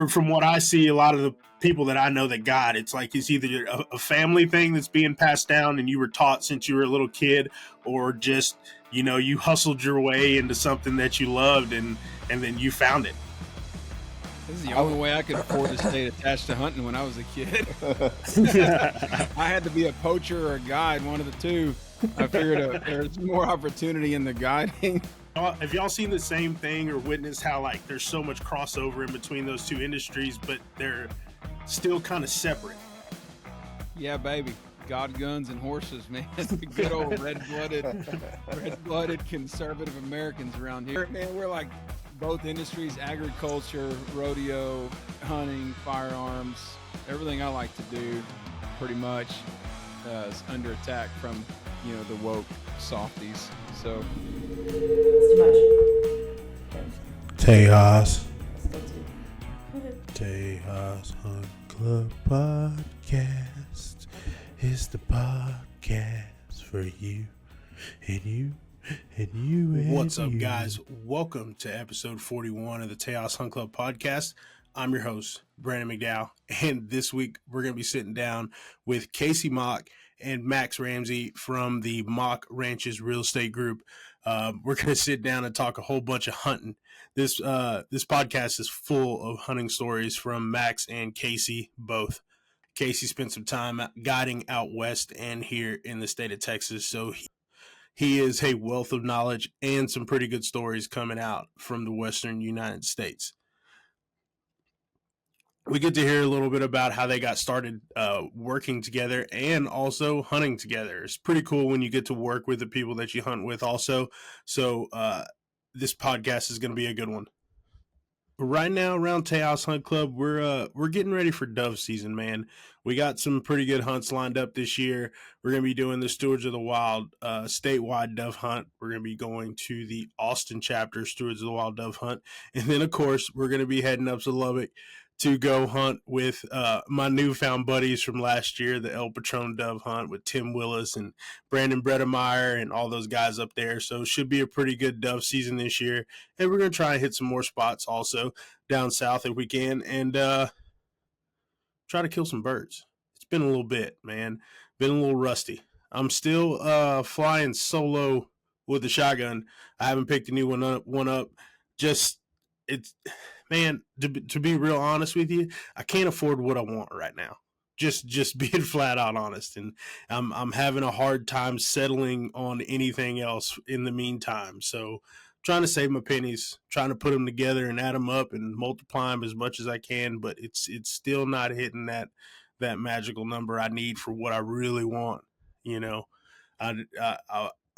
from what I see, a lot of the people that I know that got it's like it's either a family thing that's being passed down and you were taught since you were a little kid, or just you hustled your way into something that you loved and then you found it. This is the only way I could afford to stay attached to hunting when I was a kid. I had to be a poacher or a guide, one of the two. I figured there's more opportunity in the guiding. Have y'all seen the same thing or witnessed how like there's so much crossover in between those two industries, but they're still kind of separate? Yeah, baby. God, guns, and horses, man. Good old red-blooded conservative Americans around here. Man, we're like both industries, agriculture, rodeo, hunting, firearms, everything I like to do pretty much is under attack from, the woke softies. So it's too much. Tejas Hunt Club Podcast is the podcast for you and you and you and What's up, you. guys? Welcome to episode 41 of the Tejas Hunt Club Podcast. I'm your host, Brandon McDowell, and this week we're going to be sitting down with Kasey Mock and Max Ramsey from the Mock Ranches Real Estate Group. We're going to sit down and talk a whole bunch of hunting. This podcast is full of hunting stories from Max and Kasey both. Kasey spent some time guiding out west and here in the state of Texas, so he is a wealth of knowledge and some pretty good stories coming out from the western United States. We get to hear a little bit about how they got started working together and also hunting together. It's pretty cool when you get to work with the people that you hunt with also. So this podcast is going to be a good one. Right now around Tejas Hunt Club, we're getting ready for dove season, man. We got some pretty good hunts lined up this year. We're going to be doing the Stewards of the Wild statewide dove hunt. We're going to be going to the Austin chapter Stewards of the Wild dove hunt. And then, of course, we're going to be heading up to Lubbock to go hunt with my newfound buddies from last year, the El Patron dove hunt with Tim Willis and Brandon Bredemeyer and all those guys up there. So it should be a pretty good dove season this year. And we're going to try and hit some more spots also down south if we can and try to kill some birds. It's been a little bit, man. Been a little rusty. I'm still flying solo with the shotgun. I haven't picked a new one up. Just, it's... Man, to be real honest with you, I can't afford what I want right now. Just being flat out honest, and I'm having a hard time settling on anything else in the meantime. So, trying to save my pennies, trying to put them together and add them up and multiply them as much as I can, but it's still not hitting that magical number I need for what I really want. I'm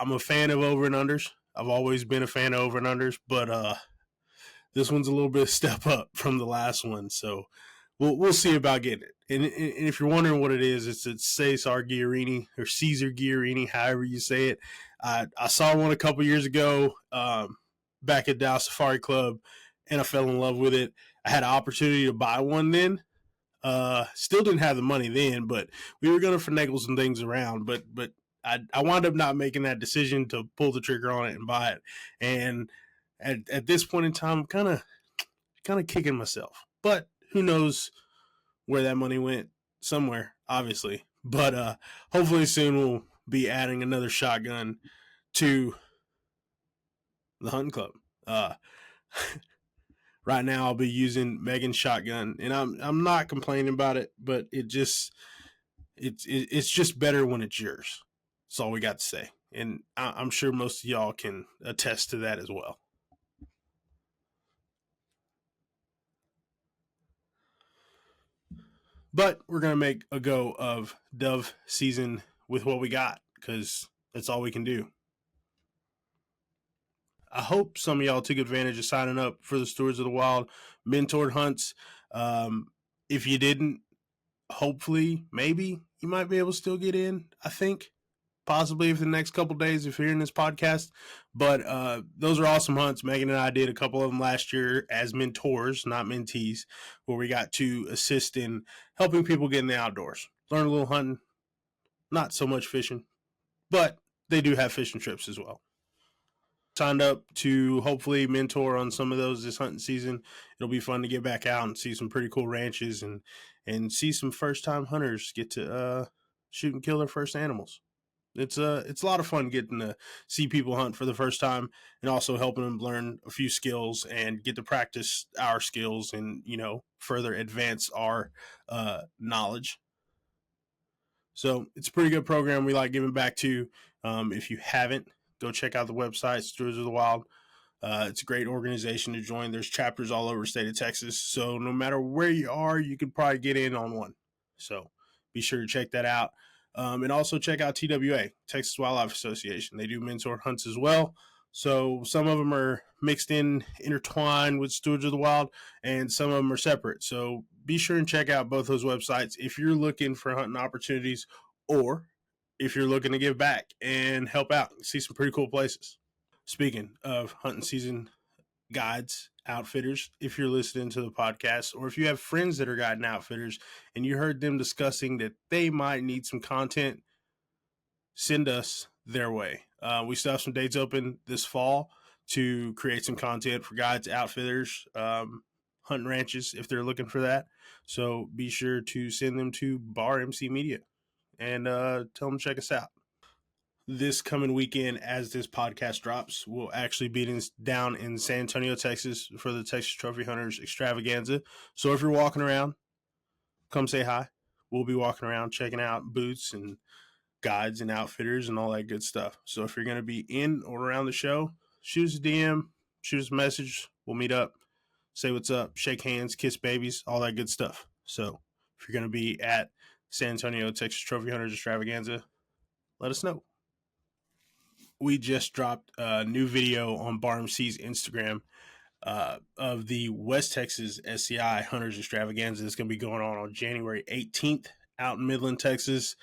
a fan of over and unders. I've always been a fan of over and unders, but this one's a little bit of step up from the last one, so we'll see about getting it. And if you're wondering what it is, it's Cesar Guiarini or Caesar Guiarini, however you say it. I saw one a couple years ago back at Dallas Safari Club, and I fell in love with it. I had an opportunity to buy one then. Still didn't have the money then, but we were going to finagle some things around. But I wound up not making that decision to pull the trigger on it and buy it. And at this point in time, I'm kind of kicking myself. But who knows where that money went? Somewhere, obviously. But hopefully soon we'll be adding another shotgun to the hunting club. Right now I'll be using Meagan's shotgun, and I'm not complaining about it, but it's just better when it's yours. That's all we got to say. And I'm sure most of y'all can attest to that as well. But we're going to make a go of dove season with what we got, because that's all we can do. I hope some of y'all took advantage of signing up for the Stewards of the Wild mentored hunts. If you didn't, hopefully, maybe you might be able to still get in, I think. Possibly for the next couple days if you're hearing this podcast. But those are awesome hunts. Meagan and I did a couple of them last year as mentors, not mentees, where we got to assist in helping people get in the outdoors. Learn a little hunting, not so much fishing, but they do have fishing trips as well. signed up to hopefully mentor on some of those this hunting season. It'll be fun to get back out and see some pretty cool ranches and see some first time hunters get to shoot and kill their first animals. It's a lot of fun getting to see people hunt for the first time and also helping them learn a few skills and get to practice our skills and, further advance our knowledge. So it's a pretty good program we like giving back to. If you haven't, go check out the website, Stewards of the Wild. It's a great organization to join. There's chapters all over the state of Texas. So no matter where you are, you can probably get in on one. So be sure to check that out. And also check out TWA, Texas Wildlife Association. They do mentor hunts as well. So some of them are intertwined with Stewards of the Wild, and some of them are separate. So be sure and check out both those websites if you're looking for hunting opportunities or if you're looking to give back and help out, see some pretty cool places. Speaking of hunting season guides, outfitters, if you're listening to the podcast or if you have friends that are guiding outfitters and you heard them discussing that they might need some content, send us their way. We still have some dates open this fall to create some content for guides, outfitters, hunting ranches if they're looking for that. So be sure to send them to Bar MC Media and tell them to check us out. This coming weekend, as this podcast drops, we'll actually be down in San Antonio, Texas for the Texas Trophy Hunters Extravaganza. So if you're walking around, come say hi. We'll be walking around checking out booths and guides and outfitters and all that good stuff. So if you're going to be in or around the show, shoot us a DM, shoot us a message. We'll meet up, say what's up, shake hands, kiss babies, all that good stuff. So if you're going to be at San Antonio, Texas Trophy Hunters Extravaganza, let us know. We just dropped a new video on Bar MC's Instagram of the West Texas SCI Hunters Extravaganza that's going to be going on January 18th out in Midland, Texas.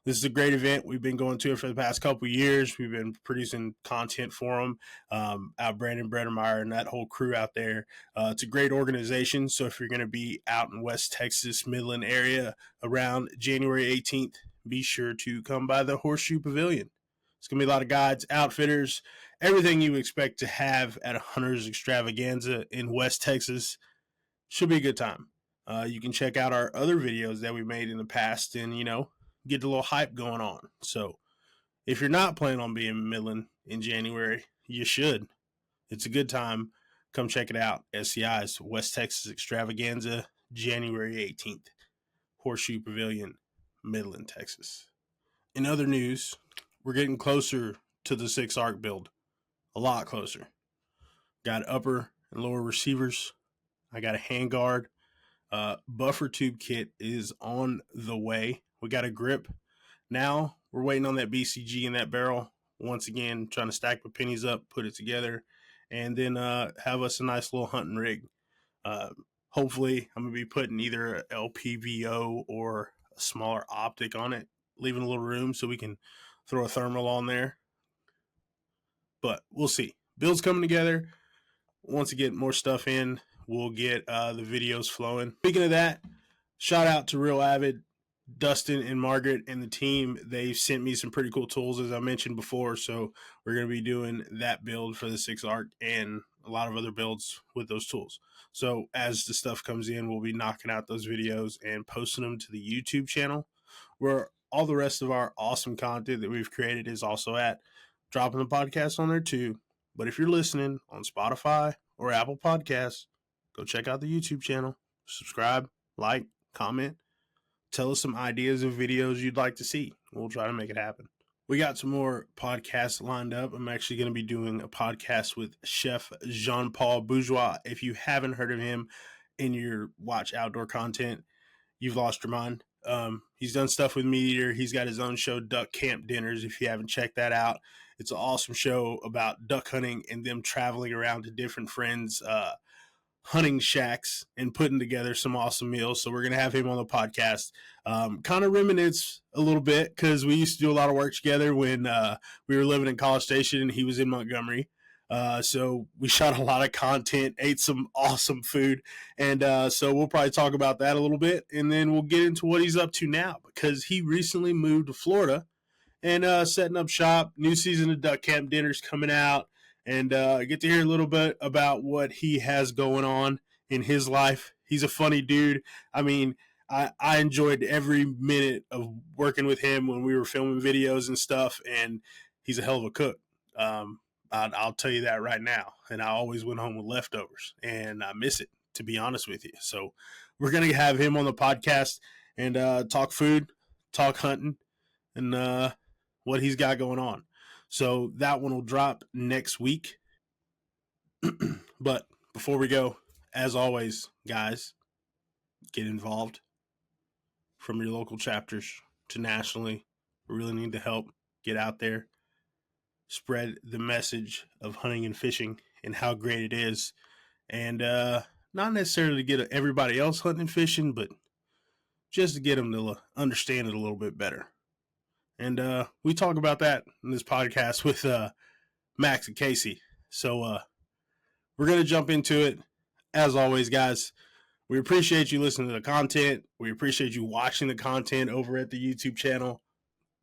This is a great event. We've been going to it for the past couple of years. We've been producing content for them, out Brandon Bredermeyer and that whole crew out there. It's a great organization. So if you're going to be out in West Texas, Midland area around January 18th, be sure to come by the Horseshoe Pavilion. It's going to be a lot of guides, outfitters, everything you expect to have at a Hunters Extravaganza in West Texas. Should be a good time. You can check out our other videos that we made in the past and, get a little hype going on. So if you're not planning on being in Midland in January, you should. It's a good time. Come check it out. SCI's West Texas Extravaganza, January 18th. Horseshoe Pavilion, Midland, Texas. In other news, we're getting closer to the 6 arc build. A lot closer. Got upper and lower receivers. I got a handguard. Buffer tube kit is on the way. We got a grip. Now we're waiting on that BCG in that barrel. Once again, trying to stack my pennies up, put it together, and then have us a nice little hunting rig. Hopefully, I'm going to be putting either a LPVO or a smaller optic on it, leaving a little room so we can throw a thermal on there. But we'll see. Build's coming together. Once we get more stuff in, we'll get the videos flowing. Speaking of that, shout out to Real Avid, Dustin and Margaret and the team. They've sent me some pretty cool tools, as I mentioned before. So we're going to be doing that build for the 6 arc and a lot of other builds with those tools. So as the stuff comes in, we'll be knocking out those videos and posting them to the YouTube channel, where all the rest of our awesome content that we've created is also at. Dropping the podcast on there too. But if you're listening on Spotify or Apple Podcasts, go check out the YouTube channel. Subscribe, like, comment. Tell us some ideas of videos you'd like to see. We'll try to make it happen. We got some more podcasts lined up. I'm actually going to be doing a podcast with Chef Jean-Paul Bourgeois. If you haven't heard of him in your watch outdoor content, you've lost your mind. He's done stuff with Meat Eater. He's got his own show, Duck Camp Dinners, if you haven't checked that out. It's an awesome show about duck hunting and them traveling around to different friends' hunting shacks and putting together some awesome meals. So we're going to have him on the podcast. Kind of reminisce a little bit because we used to do a lot of work together when we were living in College Station and he was in Montgomery. So we shot a lot of content, ate some awesome food. And so we'll probably talk about that a little bit. And then we'll get into what he's up to now because he recently moved to Florida and setting up shop. New season of Duck Camp Dinners coming out. and get to hear a little bit about what he has going on in his life. He's a funny dude. I mean, I enjoyed every minute of working with him when we were filming videos and stuff, and he's a hell of a cook. I'll tell you that right now. And I always went home with leftovers, and I miss it, to be honest with you. So we're going to have him on the podcast and talk food, talk hunting, and what he's got going on. So that one will drop next week. But before we go, as always, guys, get involved from your local chapters to nationally. We really need the help. Get out there. Spread the message of hunting and fishing and how great it is. And not necessarily to get everybody else hunting and fishing, but just to get them to understand it a little bit better. And we talk about that in this podcast with Max and Kasey. So we're going to jump into it. As always, guys, we appreciate you listening to the content. We appreciate you watching the content over at the YouTube channel,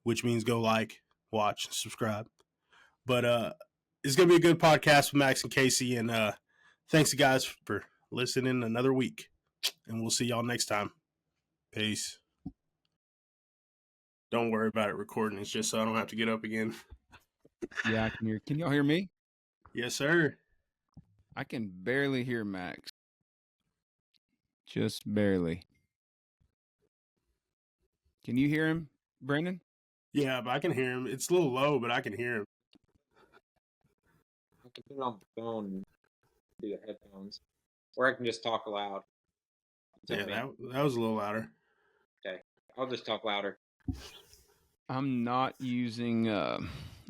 which means go like, watch, subscribe. But it's going to be a good podcast with Max and Kasey. And thanks, guys, for listening another week. And we'll see y'all next time. Peace. Don't worry about it recording. It's just so I don't have to get up again. Yeah, I can hear. Can y'all hear me? Yes, sir. I can barely hear Max. Just barely. Can you hear him, Brandon? Yeah, but I can hear him. It's a little low, but I can hear him. I can put it on the phone and do the headphones. Or I can just talk loud. Yeah, that was a little louder. Okay. I'll just talk louder. I'm not using, let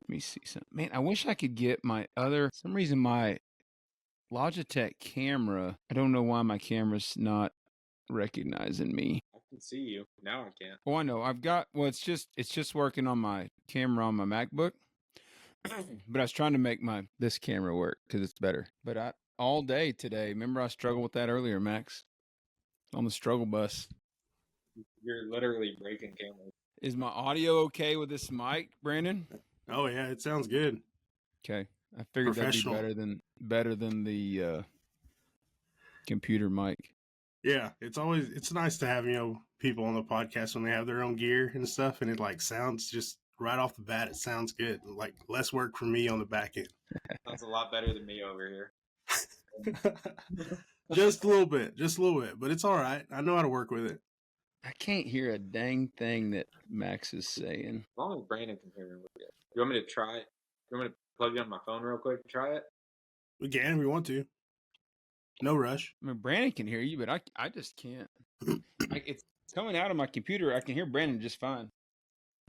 me see something. Man, I wish I could get my for some reason my Logitech camera, I don't know why my camera's not recognizing me. I can see you. Now I can't. Oh, I know. It's just working on my camera on my MacBook. But I was trying to make this camera work because it's better. But all day today, remember I struggled with that earlier, Max, on the struggle bus. You're literally breaking cameras. Is my audio okay with this mic, Brandon? Oh, yeah, it sounds good. Okay. I figured that'd be better than the computer mic. Yeah, it's nice to have, people on the podcast when they have their own gear and stuff, and it sounds just right off the bat, it sounds good. Like less work for me on the back end. Sounds a lot better than me over here. Just a little bit, but it's all right. I know how to work with it. I can't hear a dang thing that Max is saying. As long as Brandon can hear me. You want me to try it? You want me to plug it on my phone real quick and try it? We can if we want to. No rush. I mean, Brandon can hear you, but I just can't. It's coming out of my computer. I can hear Brandon just fine,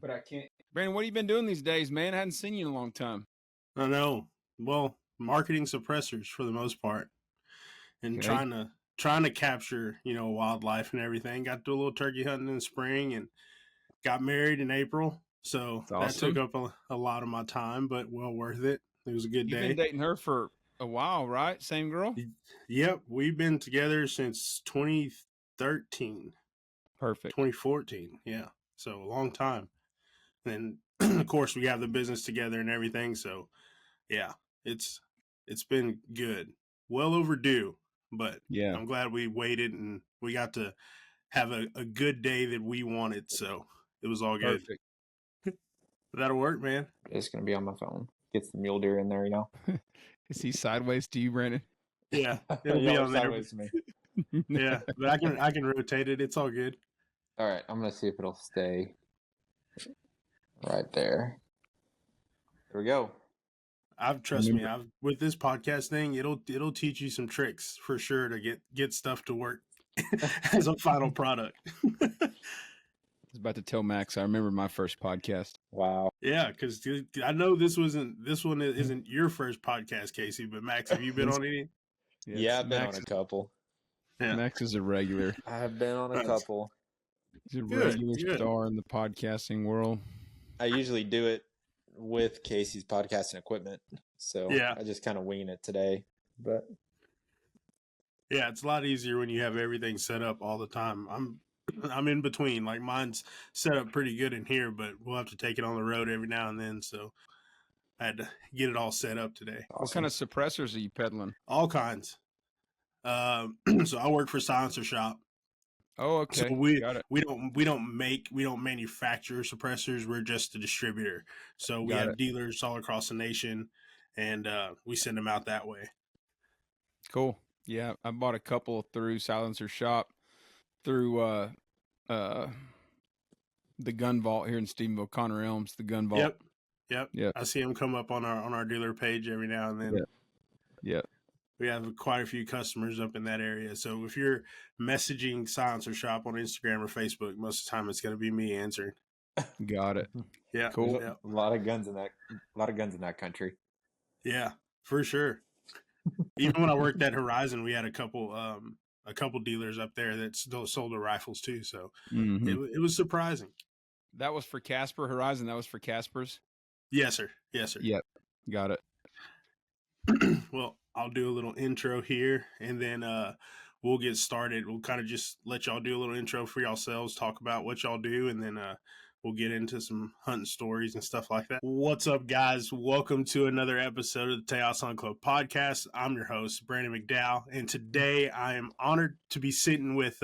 but I can't. Brandon, what have you been doing these days, man? I hadn't seen you in a long time. I know. Well, marketing suppressors for the most part, and Okay. trying to capture, wildlife and everything. Got to do a little turkey hunting in the spring and got married in April. So That's that awesome. took up a lot of my time, but well worth it. It was a good You've day. been dating her for a while, right? Same girl? Yep. We've been together since 2013, Perfect. 2014. Yeah. So a long time. And of course we have the business together and everything. So yeah, it's been good. Well overdue, but Yeah. I'm glad we waited and we got to have a good day that we wanted. So it was all good. Perfect. That'll work, man. It's going to be on my phone. Gets the mule deer in there, Is he sideways to you, Brandon? Yeah. It'll be Y'all on there. sideways to me. Yeah. But I can rotate it. It's all good. All right. I'm going to see if it'll stay right there. Here we go. Trust me, with this podcast thing, it'll teach you some tricks for sure to get stuff to work as a final product. I was about to tell Max, I remember my first podcast. Wow. Yeah, because I know this one isn't your first podcast, Kasey, but Max, have you been on any? Yeah, I've been on a couple. Yeah. Max is a regular. I've been on a couple. He's a Good, regular good. star in the podcasting world. I usually do it with Kasey's podcasting equipment. So Yeah. I just kind of wing it today. But Yeah, it's a lot easier when you have everything set up all the time. I'm in between. Like mine's set up pretty good in here, but we'll have to take it on the road every now and then. So I had to get it all set up today. What kind of suppressors are you peddling? All kinds. So I work for Silencer Shop. Oh, okay. So we Got it. we don't manufacture suppressors. We're just a distributor. So we have dealers all across the nation, and we send them out that way. Cool. Yeah, I bought a couple through Silencer Shop, through the Gun Vault here in Stephenville, Connor Elms, the Gun Vault. Yep. I see them come up on our dealer page every now and then. Yeah. We have quite a few customers up in that area. So if you're messaging Silencer Shop on Instagram or Facebook, most of the time it's going to be me answering. Got it. Yeah. Cool. A lot of guns in that country. Yeah, for sure. Even when I worked at Horizon, we had a couple dealers up there that still sold the rifles too. So it was surprising. That was for Casper Horizon. That was for Casper's. Yes, sir. Yep. Got it. Well, I'll do a little intro here, and then we'll get started. We'll kind of just let y'all do a little intro for yourselves, talk about what y'all do, and then we'll get into some hunting stories and stuff like that. What's up, guys? Welcome to another episode of the Tejas Hunt Club Podcast. I'm your host, Brandon McDowell, and today I am honored to be sitting with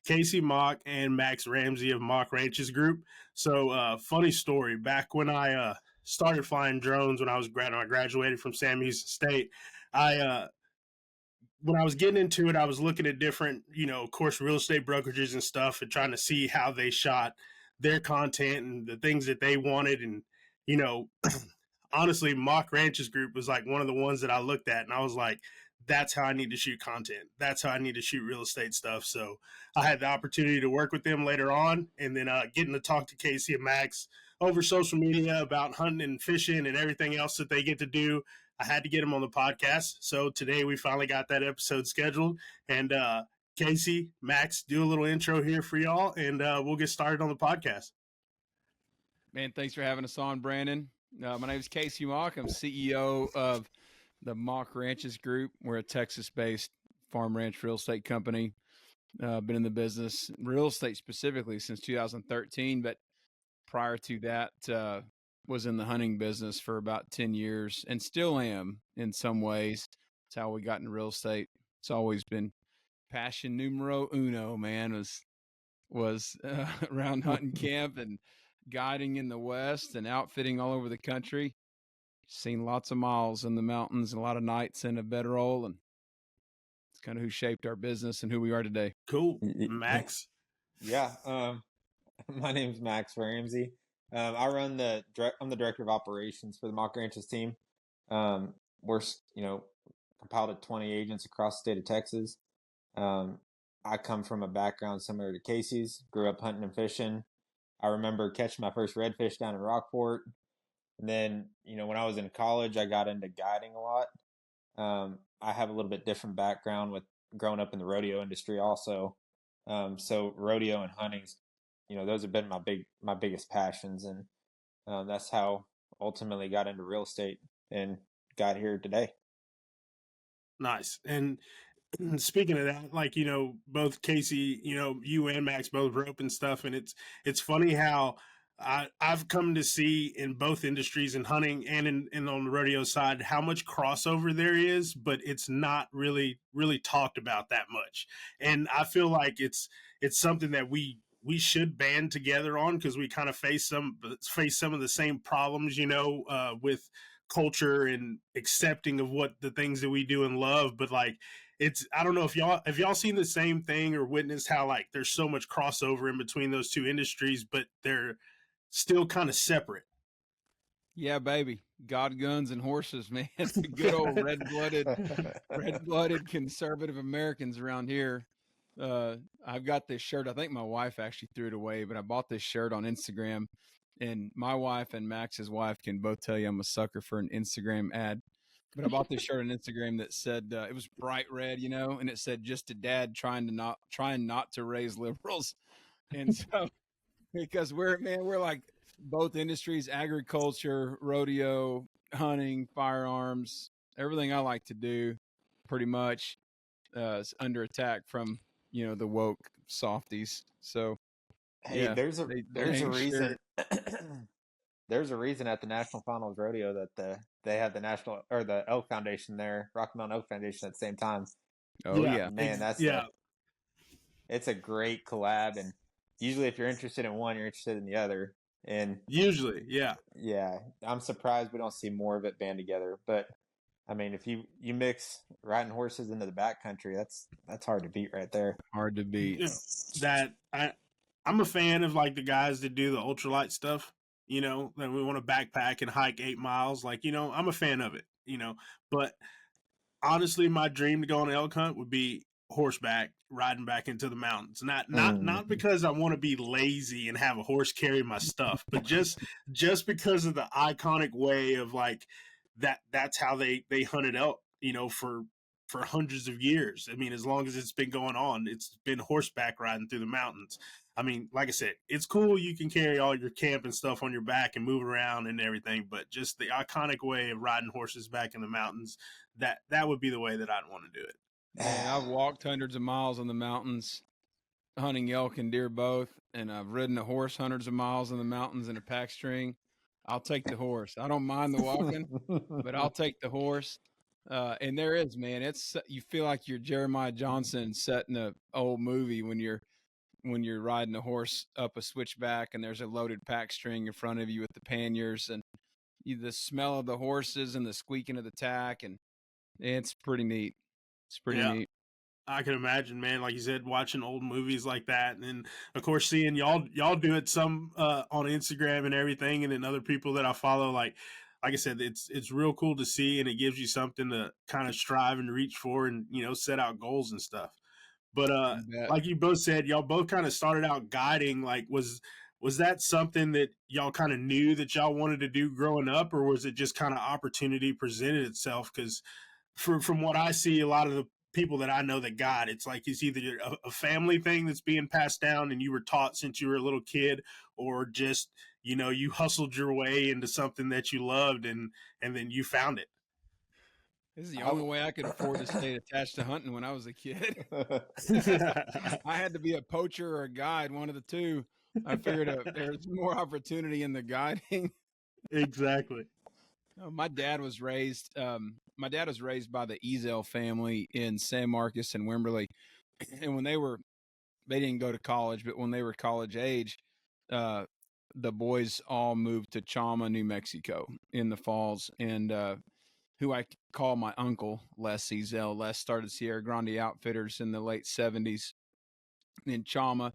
Kasey, Mock, and Max Ramsey of Mock Ranches Group. So, funny story. Back when I started flying drones when I graduated from Sam Houston State, when I was getting into it, I was looking at different, of course, real estate brokerages and stuff, and trying to see how they shot their content and the things that they wanted. And, honestly, Mock Ranches Group was like one of the ones that I looked at, and I was like, that's how I need to shoot content. That's how I need to shoot real estate stuff. So I had the opportunity to work with them later on, and then getting to talk to Kasey and Max over social media about hunting and fishing and everything else that they get to do. I had to get them on the podcast. So today we finally got that episode scheduled. And Kasey, Max, do a little intro here for y'all, and we'll get started on the podcast. Man, thanks for having us on, Brandon. My name is Kasey Mock. I'm CEO of the Mock Ranches Group. We're a Texas-based farm ranch real estate company. Been in the business, real estate specifically, since 2013, but prior to that, was in the hunting business for about 10 years and still am in some ways. That's how we got into real estate. It's always been passion numero uno, man, was around hunting camp and guiding in the West and outfitting all over the country. Seen lots of miles in the mountains and a lot of nights in a bedroll, and it's kind of who shaped our business and who we are today. Cool. Max? Yeah. My name's Max Ramsey. I'm the director of operations for the Mock Ranches team. We're, compiled of 20 agents across the state of Texas. I come from a background similar to Kasey's, grew up hunting and fishing. I remember catching my first redfish down in Rockport. And then, when I was in college, I got into guiding a lot. I have a little bit different background with growing up in the rodeo industry also. So rodeo and hunting, those have been my biggest passions. And that's how ultimately got into real estate and got here today. Nice. And speaking of that, both Kasey, you and Max both rope and stuff. And it's funny how I've come to see in both industries, in hunting and in on the rodeo side, how much crossover there is, but it's not really talked about that much. And I feel like it's something that we should band together on, because we kind of face some of the same problems, with culture and accepting of what the things that we do and love. But I don't know if y'all seen the same thing or witnessed how there's so much crossover in between those two industries, but they're still kind of separate. Yeah, baby. God, guns, and horses, man. Good old red-blooded conservative Americans around here. I've got this shirt. I think my wife actually threw it away, but I bought this shirt on Instagram, and my wife and Max's wife can both tell you I'm a sucker for an Instagram ad. But I bought this shirt on Instagram that said, it was bright red, and it said, "Just a dad trying not to raise liberals." And so, because we're like both industries, agriculture, rodeo, hunting, firearms, everything I like to do pretty much is under attack from, the woke softies. So hey, yeah, there's a reason there's a reason at the National Finals Rodeo that they have the National or the Elk Foundation there, Rocky Mountain Elk Foundation at the same time. Oh yeah. Man, it's a great collab, and usually if you're interested in one, you're interested in the other. And usually, yeah, I'm surprised we don't see more of it band together. But I mean, if you mix riding horses into the backcountry, that's hard to beat right there. Hard to beat. I'm a fan of like the guys that do the ultralight stuff. That we want to backpack and hike 8 miles. Like, I'm a fan of it. But honestly, my dream to go on an elk hunt would be horseback riding back into the mountains. Not because I want to be lazy and have a horse carry my stuff, but just because of the iconic way of like that's how they hunted elk, for hundreds of years. I mean, as long as it's been going on, it's been horseback riding through the mountains. I mean, like I said, it's cool. You can carry all your camping stuff on your back and move around and everything, but just the iconic way of riding horses back in the mountains, that would be the way that I'd want to do it. Man, I've walked hundreds of miles on the mountains, hunting elk and deer both, and I've ridden a horse hundreds of miles in the mountains in a pack string. I'll take the horse. I don't mind the walking, but I'll take the horse. And there is, man, you feel like you're Jeremiah Johnson set in an old movie when you're riding a horse up a switchback and there's a loaded pack string in front of you with the panniers and the smell of the horses and the squeaking of the tack, and it's pretty neat. It's pretty neat. I can imagine, man, like you said, watching old movies like that, and then of course seeing y'all do it some on Instagram and everything, and then other people that I follow, like I said, it's real cool to see, and it gives you something to kind of strive and reach for, and set out goals and stuff. But like you both said, y'all both kind of started out guiding. Like, was that something that y'all kind of knew that y'all wanted to do growing up, or was it just kind of opportunity presented itself? Because from what I see, a lot of the people that I know that guide, it's like it's either a family thing that's being passed down and you were taught since you were a little kid, or just you hustled your way into something that you loved and then you found it. This is the only way I could afford to stay attached to hunting when I was a kid. I had to be a poacher or a guide, one of the two. I figured there's more opportunity in the guiding. Exactly. My dad was raised by the Ezel family in San Marcos and Wimberley. And when they didn't go to college, but when they were college age, the boys all moved to Chama, New Mexico in the falls. And who I call my uncle, Les Ezel. Les started Sierra Grande Outfitters in the late 70s in Chama.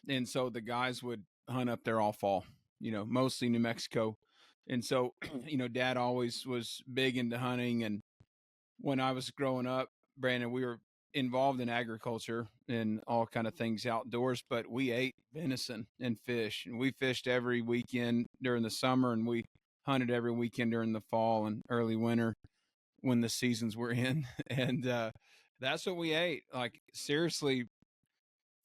And so the guys would hunt up there all fall, mostly New Mexico. And so, Dad always was big into hunting. And when I was growing up, Brandon, we were involved in agriculture and all kind of things outdoors, but we ate venison and fish. And we fished every weekend during the summer, and we hunted every weekend during the fall and early winter when the seasons were in. And that's what we ate. Like, seriously,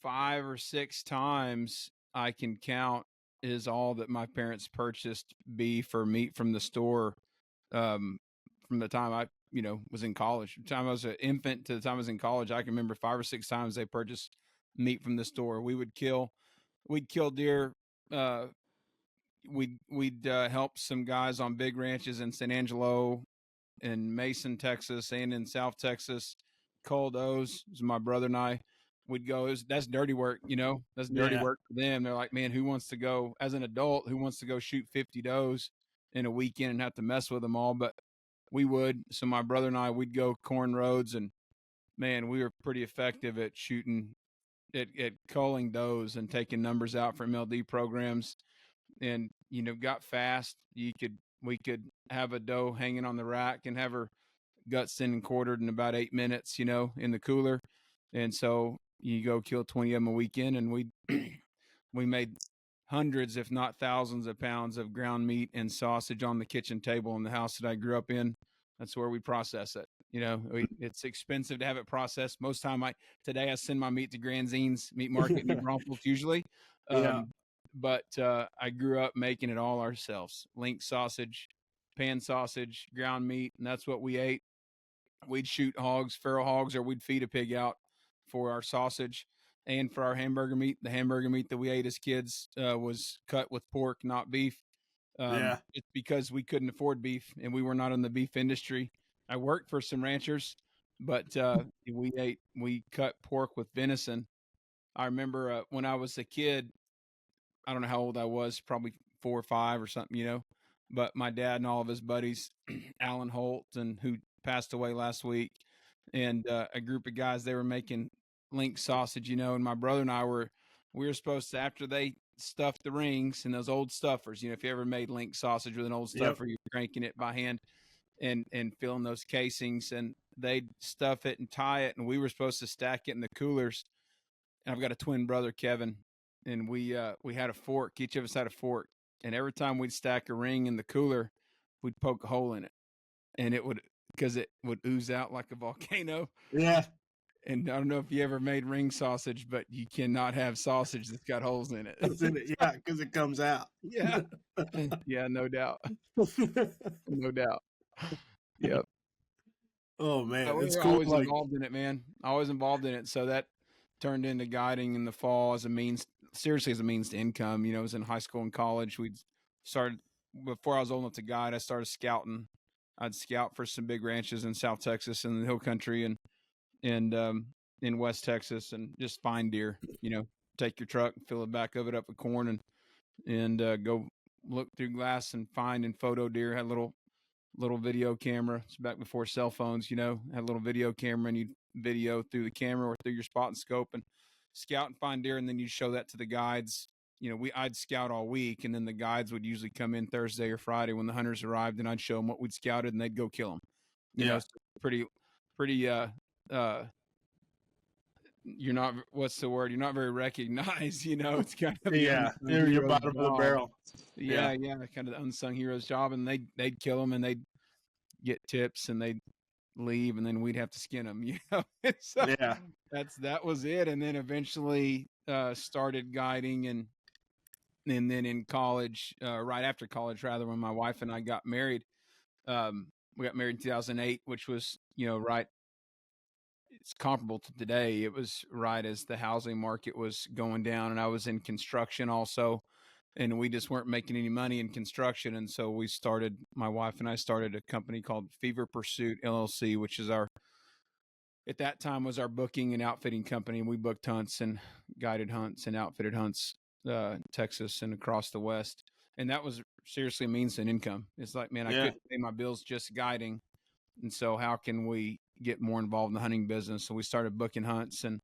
5 or 6 times I can count is all that my parents purchased beef or meat from the store from the time I was in college. From the time I was an infant to the time I was in college, I can remember 5 or 6 times they purchased meat from the store. We'd kill deer. We'd help some guys on big ranches in San Angelo, in Mason, Texas, and in South Texas. Cold O's, my brother and I would go. That's dirty work, That's dirty work for them. They're like, man, who wants to go as an adult? Who wants to go shoot 50 does in a weekend and have to mess with them all? But we would. So my brother and I, we'd go corn roads, and man, we were pretty effective at shooting, at culling does and taking numbers out for MLD programs, and got fast. We could have a doe hanging on the rack and have her gut sent and quartered in about 8 minutes, in the cooler. And so you go kill 20 of them a weekend, and we made hundreds, if not thousands of pounds of ground meat and sausage on the kitchen table in the house that I grew up in. That's where we process it. It's expensive to have it processed. Most time today I send my meat to Granzine's Meat Market in New Braunfels usually. But I grew up making it all ourselves. Link sausage, pan sausage, ground meat, and that's what we ate. We'd shoot hogs, feral hogs, or we'd feed a pig out for our sausage and for our hamburger meat. The hamburger meat that we ate as kids was cut with pork, not beef. It's because we couldn't afford beef and we were not in the beef industry. I worked for some ranchers, but we cut pork with venison. I remember when I was a kid, I don't know how old I was, probably 4 or 5 or something, but my dad and all of his buddies, Alan Holt, and who passed away last week, and a group of guys, they were making link sausage, and my brother and we were supposed to, after they stuffed the rings and those old stuffers, if you ever made link sausage with an old stuffer, you're cranking it by hand and filling those casings, and they'd stuff it and tie it, and we were supposed to stack it in the coolers. And I've got a twin brother, Kevin, and we had a fork. Each of us had a fork, and every time we'd stack a ring in the cooler, we'd poke a hole in it, and because it would ooze out like a volcano. Yeah. And I don't know if you ever made ring sausage, but you cannot have sausage that's got holes in it. Yeah, because it comes out. Yeah. Yeah, no doubt. No doubt. Yep. Oh man, We it's were cool. always involved in it, man. Always involved in it. So that turned into guiding in the fall as a means to income. I was in high school and college. We'd started before I was old enough to guide. I started scouting. I'd scout for some big ranches in South Texas and the Hill Country and in West Texas, and just find deer. Take your truck, fill the back of it up with corn, and go look through glass and find and photo deer. Had a little video camera. It's back before cell phones. Had a little video camera, and you'd video through the camera or through your spot and scope and scout and find deer, and then you'd show that to the guides. I'd scout all week, and then the guides would usually come in Thursday or Friday when the hunters arrived, and I'd show them what we'd scouted, and they'd go kill them. So pretty you're not, what's the word? You're not very recognized, it's kind of you're bottom of the barrel. Yeah, kind of the unsung hero's job, and they'd kill them, and they'd get tips, and they'd leave, and then we'd have to skin them. So that was it, and then eventually started guiding, and then in college, right after college, rather, when my wife and I got married, we got married in 2008, which was right. It's comparable to today. It was right as the housing market was going down, and I was in construction also, and we just weren't making any money in construction. And so my wife and I started a company called Fever Pursuit LLC, which is at that time was our booking and outfitting company. And we booked hunts and guided hunts and outfitted hunts, Texas and across the West. And that was seriously a means to an income. It's like, man, I couldn't pay my bills just guiding. And so how can we get more involved in the hunting business? So we started booking hunts, and,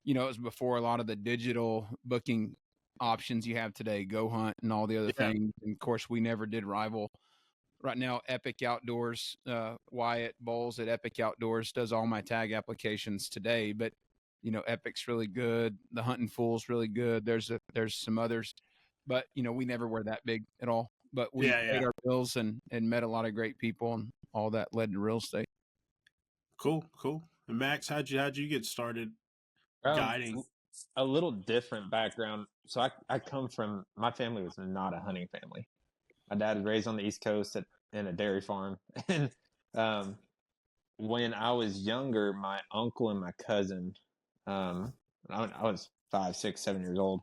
it was before a lot of the digital booking options you have today, Go Hunt and all the other things. And of course, we never did rival. Right now, Epic Outdoors, Wyatt Bowles at Epic Outdoors does all my tag applications today, but Epic's really good. The Hunting Fool's really good. There's some others, but we never were that big at all. But we paid our bills and met a lot of great people, and all that led to real estate. Cool. And Max, how'd you get started guiding? A little different background. So I come from, my family was not a hunting family. My dad was raised on the East Coast in a dairy farm. And when I was younger, my uncle and my cousin, I was 5, 6, 7 years old,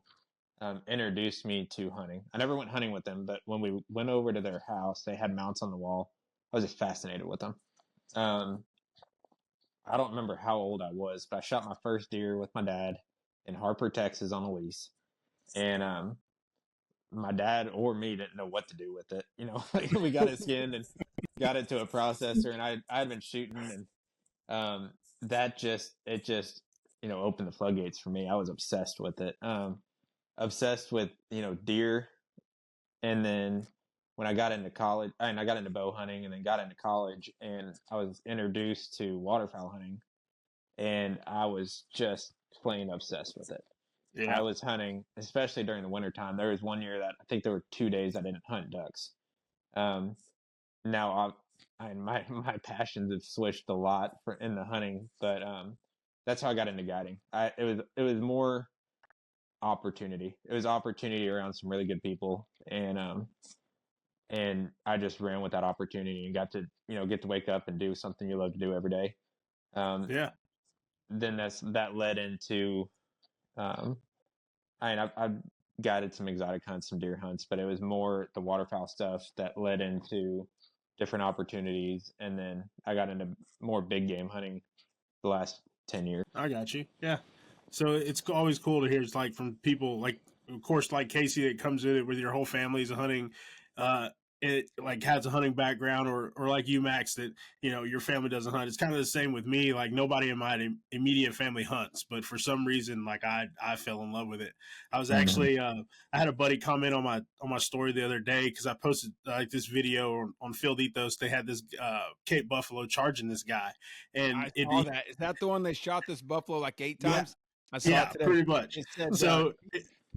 introduced me to hunting. I never went hunting with them, but when we went over to their house, they had mounts on the wall. I was just fascinated with them. I don't remember how old I was, but I shot my first deer with my dad in Harper, Texas on a lease. And my dad or me didn't know what to do with it. We got it skinned and got it to a processor, and I had been shooting, and it just opened the floodgates for me. I was obsessed with it. Obsessed with, deer. And then when I got into college, and I got into bow hunting, and then got into college, and I was introduced to waterfowl hunting, and I was just plain obsessed with it. Yeah. I was hunting, especially during the wintertime. There was one year that I think there were 2 days I didn't hunt ducks. Now my passions have switched a lot in the hunting, but that's how I got into guiding. It was more opportunity. It was opportunity around some really good people, and I just ran with that opportunity and got to wake up and do something you love to do every day. Then that led into, I've guided some exotic hunts, some deer hunts, but it was more the waterfowl stuff that led into different opportunities. And then I got into more big game hunting the last 10 years. I got you. Yeah. So it's always cool to hear. It's like from people like, of course, like Kasey that comes in it with your whole family's hunting. It like has a hunting background, or like you, Max, that your family doesn't hunt. It's kind of the same with me. Like nobody in my immediate family hunts, but for some reason, like I fell in love with it. I was actually I had a buddy comment on my story the other day because I posted like this video on Field Ethos. They had this Cape buffalo charging this guy, and I saw that. Is that the one they shot this buffalo like 8 times? Yeah, I saw it today. Pretty much. It said, so.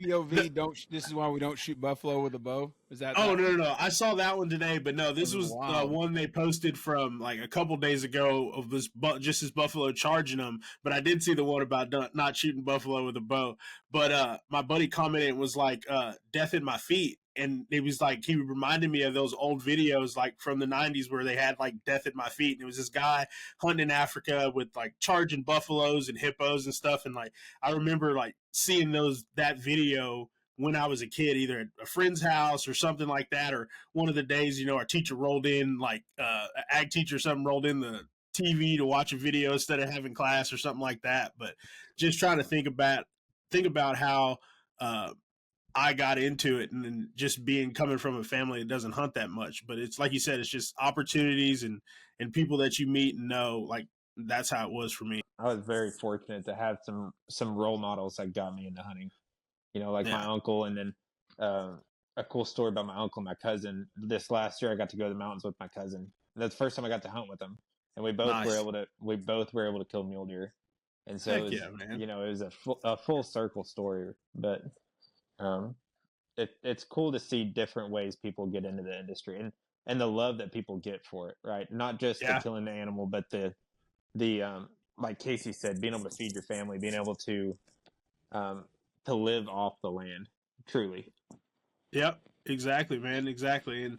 POV, this is why we don't shoot buffalo with a bow. Is that? Oh, no. I saw that one today, but no, this was the one they posted from like a couple days ago of this buffalo charging them. But I did see the one about not shooting buffalo with a bow. But my buddy commented, was like, death in my feet. And it was like, he reminded me of those old videos like from the 90s where they had like death at my feet. And it was this guy hunting in Africa with like charging buffaloes and hippos and stuff. And like, I remember like seeing that video when I was a kid, either at a friend's house or something like that, or one of the days, our teacher rolled in, like an ag teacher or something rolled in the TV to watch a video instead of having class or something like that. But just trying to think about how I got into it, and then just coming from a family that doesn't hunt that much. But it's like you said, it's just opportunities and people that you meet and know. Like that's how it was for me. I was very fortunate to have some role models that got me into hunting. Like my uncle, and then a cool story about my uncle and my cousin. This last year, I got to go to the mountains with my cousin. And that's the first time I got to hunt with him, and we both were able to kill mule deer. And so it was a full circle story. But it's cool to see different ways people get into the industry, and the love that people get for it, right? Not just the killing the animal, but the like Kasey said, being able to feed your family, being able to live off the land, truly. Yep, exactly, man, exactly. And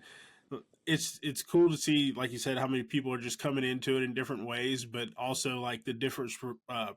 it's cool to see, like you said, how many people are just coming into it in different ways, but also like the different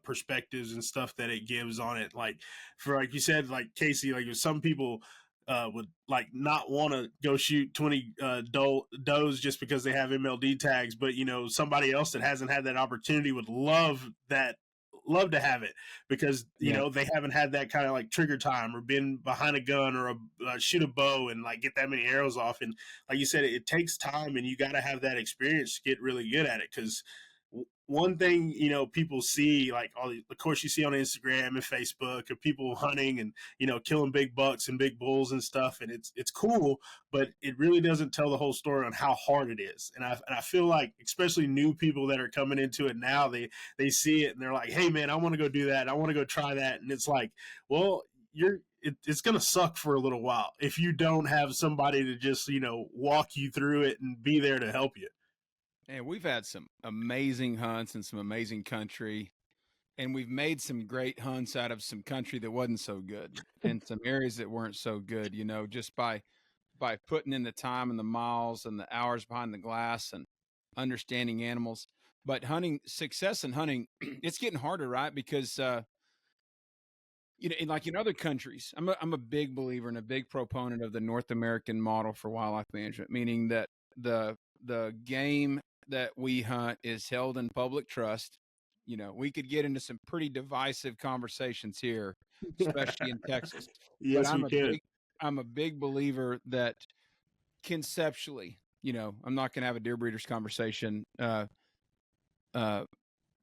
perspectives and stuff that it gives on it. Like for, like you said, like Kasey, like some people would like not want to go shoot 20 does just because they have MLD tags, but somebody else that hasn't had that opportunity would love to have it because they haven't had that kind of like trigger time or been behind a gun or shoot a bow and like get that many arrows off. And like you said, it takes time, and you got to have that experience to get really good at it. Because one thing people see, like of course you see on Instagram and Facebook of people hunting and killing big bucks and big bulls and stuff, and it's cool, but it really doesn't tell the whole story on how hard it is. And I feel like especially new people that are coming into it now, they see it and they're like, hey man, I want to go do that, I want to go try that. And it's like, well, it's going to suck for a little while if you don't have somebody to just walk you through it and be there to help you. And we've had some amazing hunts and some amazing country, and we've made some great hunts out of some country that wasn't so good and some areas that weren't so good, just by putting in the time and the miles and the hours behind the glass and understanding animals. But success in hunting, it's getting harder, right? Because, in other countries, I'm a big believer and a big proponent of the North American model for wildlife management, meaning that the game that we hunt is held in public trust. We could get into some pretty divisive conversations here, especially in Texas. Yes, we can. I'm a big believer that conceptually, I'm not going to have a deer breeders conversation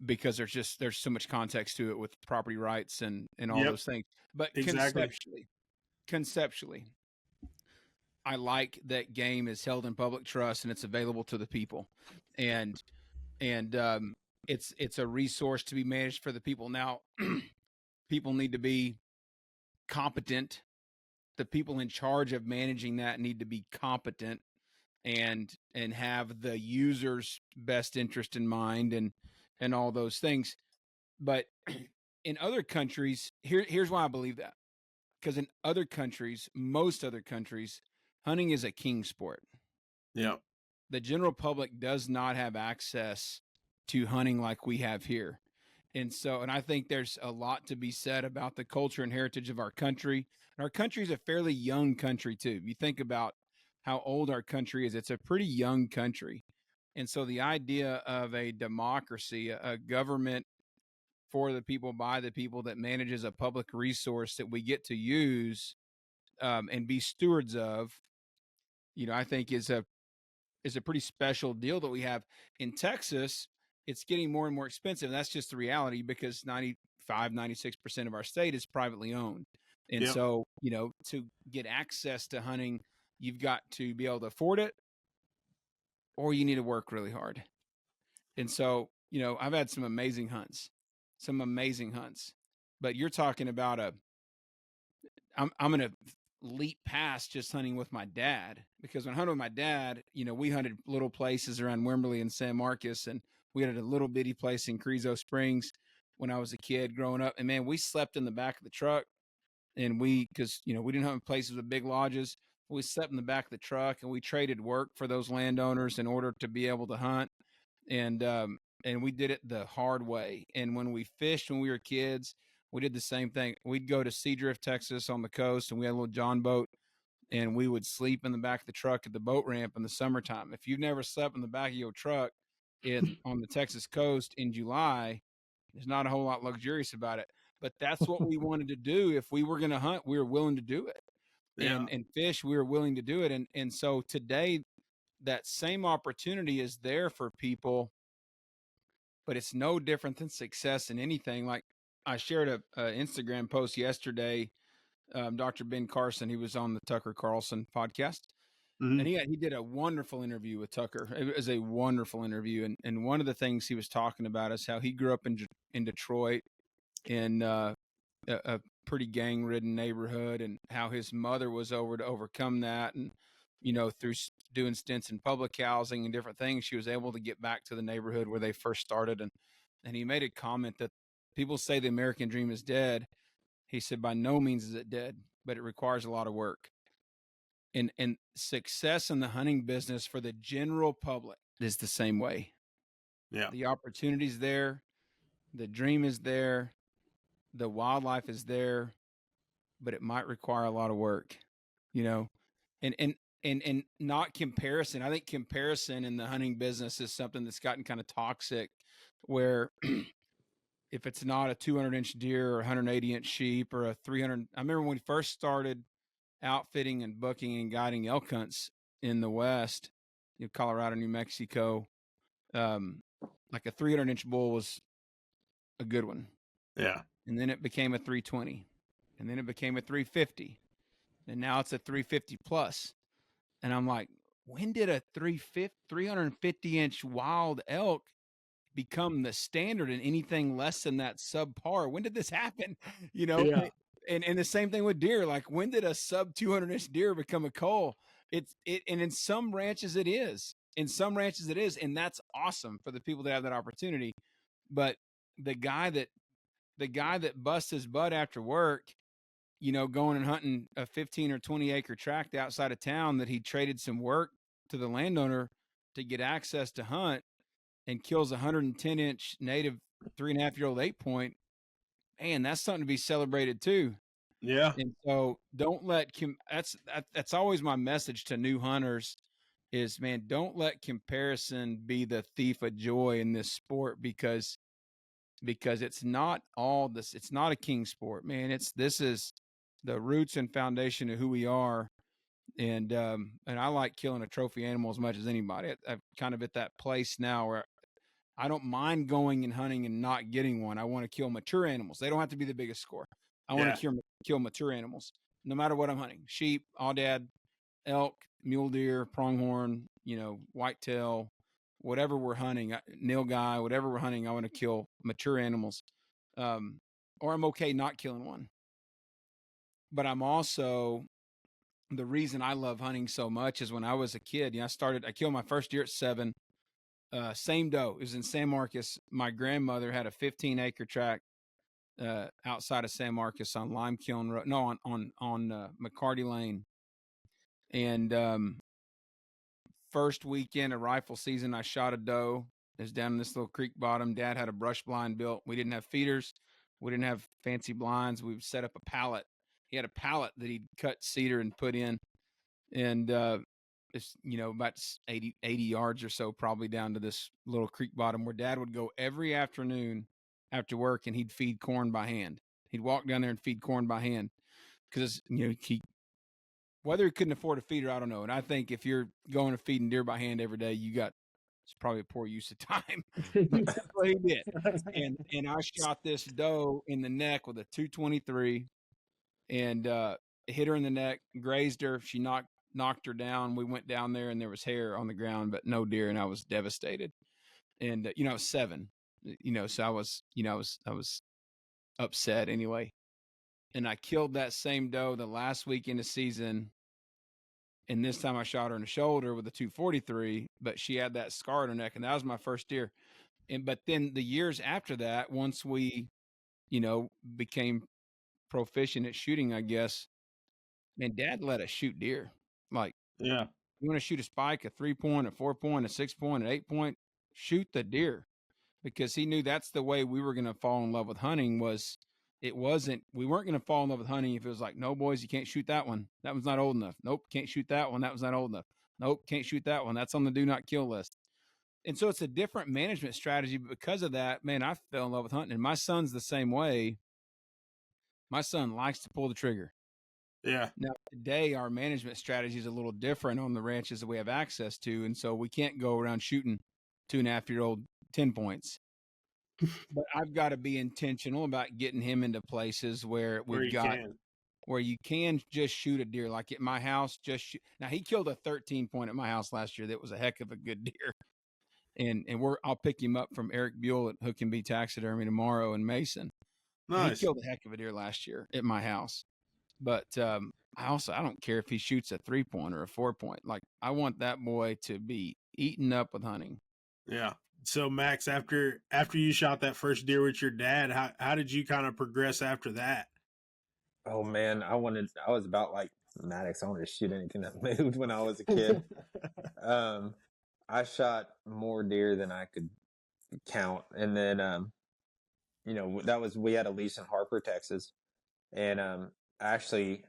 because there's so much context to it with property rights and all those things. But exactly. Conceptually, I like that game is held in public trust and it's available to the people, and it's a resource to be managed for the people. Now, people need to be competent. The people in charge of managing that need to be competent and have the user's best interest in mind and all those things. But in other countries, here's why I believe that. Because in other countries, most other countries, hunting is a king sport. Yeah. The general public does not have access to hunting like we have here. And so, and I think there's a lot to be said about the culture and heritage of our country. And our country is a fairly young country too. You think about how old our country is, it's a pretty young country. And so the idea of a democracy, a government for the people, by the people, that manages a public resource that we get to use and be stewards of, I think is a pretty special deal that we have in Texas. It's getting more and more expensive. That's just the reality, because 96% of our state is privately owned. And Yep. so, to get access to hunting, you've got to be able to afford it, or you need to work really hard. And so, I've had some amazing hunts, but you're talking about I'm going to leap past just hunting with my dad, because when I hunted with my dad, we hunted little places around Wimberley and San Marcos, and we had a little bitty place in Carrizo Springs when I was a kid growing up. And man, we slept in the back of the truck, and because we didn't have places with big lodges. We slept in the back of the truck, and we traded work for those landowners in order to be able to hunt. And we did it the hard way. And when we fished when we were kids, we did the same thing. We'd go to Seadrift, Texas on the coast, and we had a little John boat, and we would sleep in the back of the truck at the boat ramp in the summertime. If you've never slept in the back of your truck on the Texas coast in July, there's not a whole lot luxurious about it. But that's what we wanted to do. If we were going to hunt, we were willing to do it. Yeah. And fish, we were willing to do it. And so today, that same opportunity is there for people, but it's no different than success in anything. Like, I shared a Instagram post yesterday. Dr. Ben Carson, he was on the Tucker Carlson podcast, Mhm. and he did a wonderful interview with Tucker. It was a wonderful interview, and one of the things he was talking about is how he grew up in Detroit, in a pretty gang-ridden neighborhood, and how his mother was over to overcome that, and through doing stints in public housing and different things, she was able to get back to the neighborhood where they first started. And he made a comment that people say the American dream is dead. He said, by no means is it dead, but it requires a lot of work. And success in the hunting business for the general public is the same way. Yeah. The opportunity's there, the dream is there, the wildlife is there, but it might require a lot of work, and not comparison. I think comparison in the hunting business is something that's gotten kind of toxic, where if it's not a 200-inch deer or 180-inch sheep or a 300, I remember when we first started outfitting and booking and guiding elk hunts in the West, Colorado, New Mexico, like a 300-inch bull was a good one. Yeah. And then it became a 320, and then it became a 350, and now it's a 350 plus. And I'm like, when did a 350-inch wild elk become the standard, and anything less than that subpar? When did this happen? Yeah. And the same thing with deer. Like, when did a sub 200-inch deer become a cull? And in some ranches it is. In some ranches it is, and that's awesome for the people that have that opportunity. But the guy that busts his butt after work, going and hunting a 15 or 20 acre tract outside of town that he traded some work to the landowner to get access to hunt, and kills a 110-inch native 3.5-year-old 8-point, man, that's something to be celebrated too. Yeah. And so don't let that's always my message to new hunters is, man, don't let comparison be the thief of joy in this sport, because it's not all this. It's not a king sport, man. This is the roots and foundation of who we are. And I like killing a trophy animal as much as anybody. I'm kind of at that place now where I don't mind going and hunting and not getting one. I want to kill mature animals. They don't have to be the biggest score. I want to kill mature animals, no matter what I'm hunting: sheep, aoudad, elk, mule deer, pronghorn, whitetail, whatever we're hunting, nilgai, whatever we're hunting. I want to kill mature animals, or I'm okay not killing one. But I'm also, the reason I love hunting so much is when I was a kid, I killed my first deer at 7. Same doe. It was in San Marcos. My grandmother had a 15-acre tract outside of San Marcos on Limekiln Road. No, on McCarty Lane. And first weekend of rifle season, I shot a doe It was down in this little creek bottom. Dad had a brush blind built. We didn't have feeders. We didn't have fancy blinds. We set up a pallet. He had a pallet that he'd cut cedar and put in. And it's, about 80 yards or so probably down to this little creek bottom where Dad would go every afternoon after work, and he'd feed corn by hand. He'd walk down there and feed corn by hand because, whether he couldn't afford a feeder, I don't know. And I think if you're going to feeding deer by hand every day, it's probably a poor use of time. That's what he did. And I shot this doe in the neck with a 223 and hit her in the neck, grazed her. She knocked her down. We went down there and there was hair on the ground, but no deer. And I was devastated. And, I was 7, so I was upset anyway. And I killed that same doe the last week in the season. And this time I shot her in the shoulder with a 243, but she had that scar on her neck. And that was my first deer. But then the years after that, once we, became proficient at shooting, I guess, man, Dad let us shoot deer. Like, Yeah. you want to shoot a spike, a 3-point, a 4-point, a 6-point, an 8-point, shoot the deer. Because he knew that's the way we were going to fall in love with hunting. We weren't going to fall in love with hunting if it was like, no, boys, you can't shoot that one. That one's not old enough. Nope, can't shoot that one. That one's not old enough. Nope, can't shoot that one. That's on the do not kill list. And so it's a different management strategy. But because of that, man, I fell in love with hunting. And my son's the same way. My son likes to pull the trigger. Yeah. Now, today, our management strategy is a little different on the ranches that we have access to. And so we can't go around shooting 2.5-year-old 10 points. But I've got to be intentional about getting him into places where you can just shoot a deer. Like at my house, now he killed a 13-point at my house last year. That was a heck of a good deer. And I'll pick him up from Eric Buell at Hook and Bee Taxidermy tomorrow in Mason. Nice. He killed a heck of a deer last year at my house. But I don't care if he shoots a 3-point or a 4-point. Like, I want that boy to be eaten up with hunting. Yeah. So Max, after you shot that first deer with your dad, how did you kind of progress after that? Oh man, I was about like Maddox. I wanted to shoot anything that moved when I was a kid. I shot more deer than I could count. And then, we had a lease in Harper, Texas. And I actually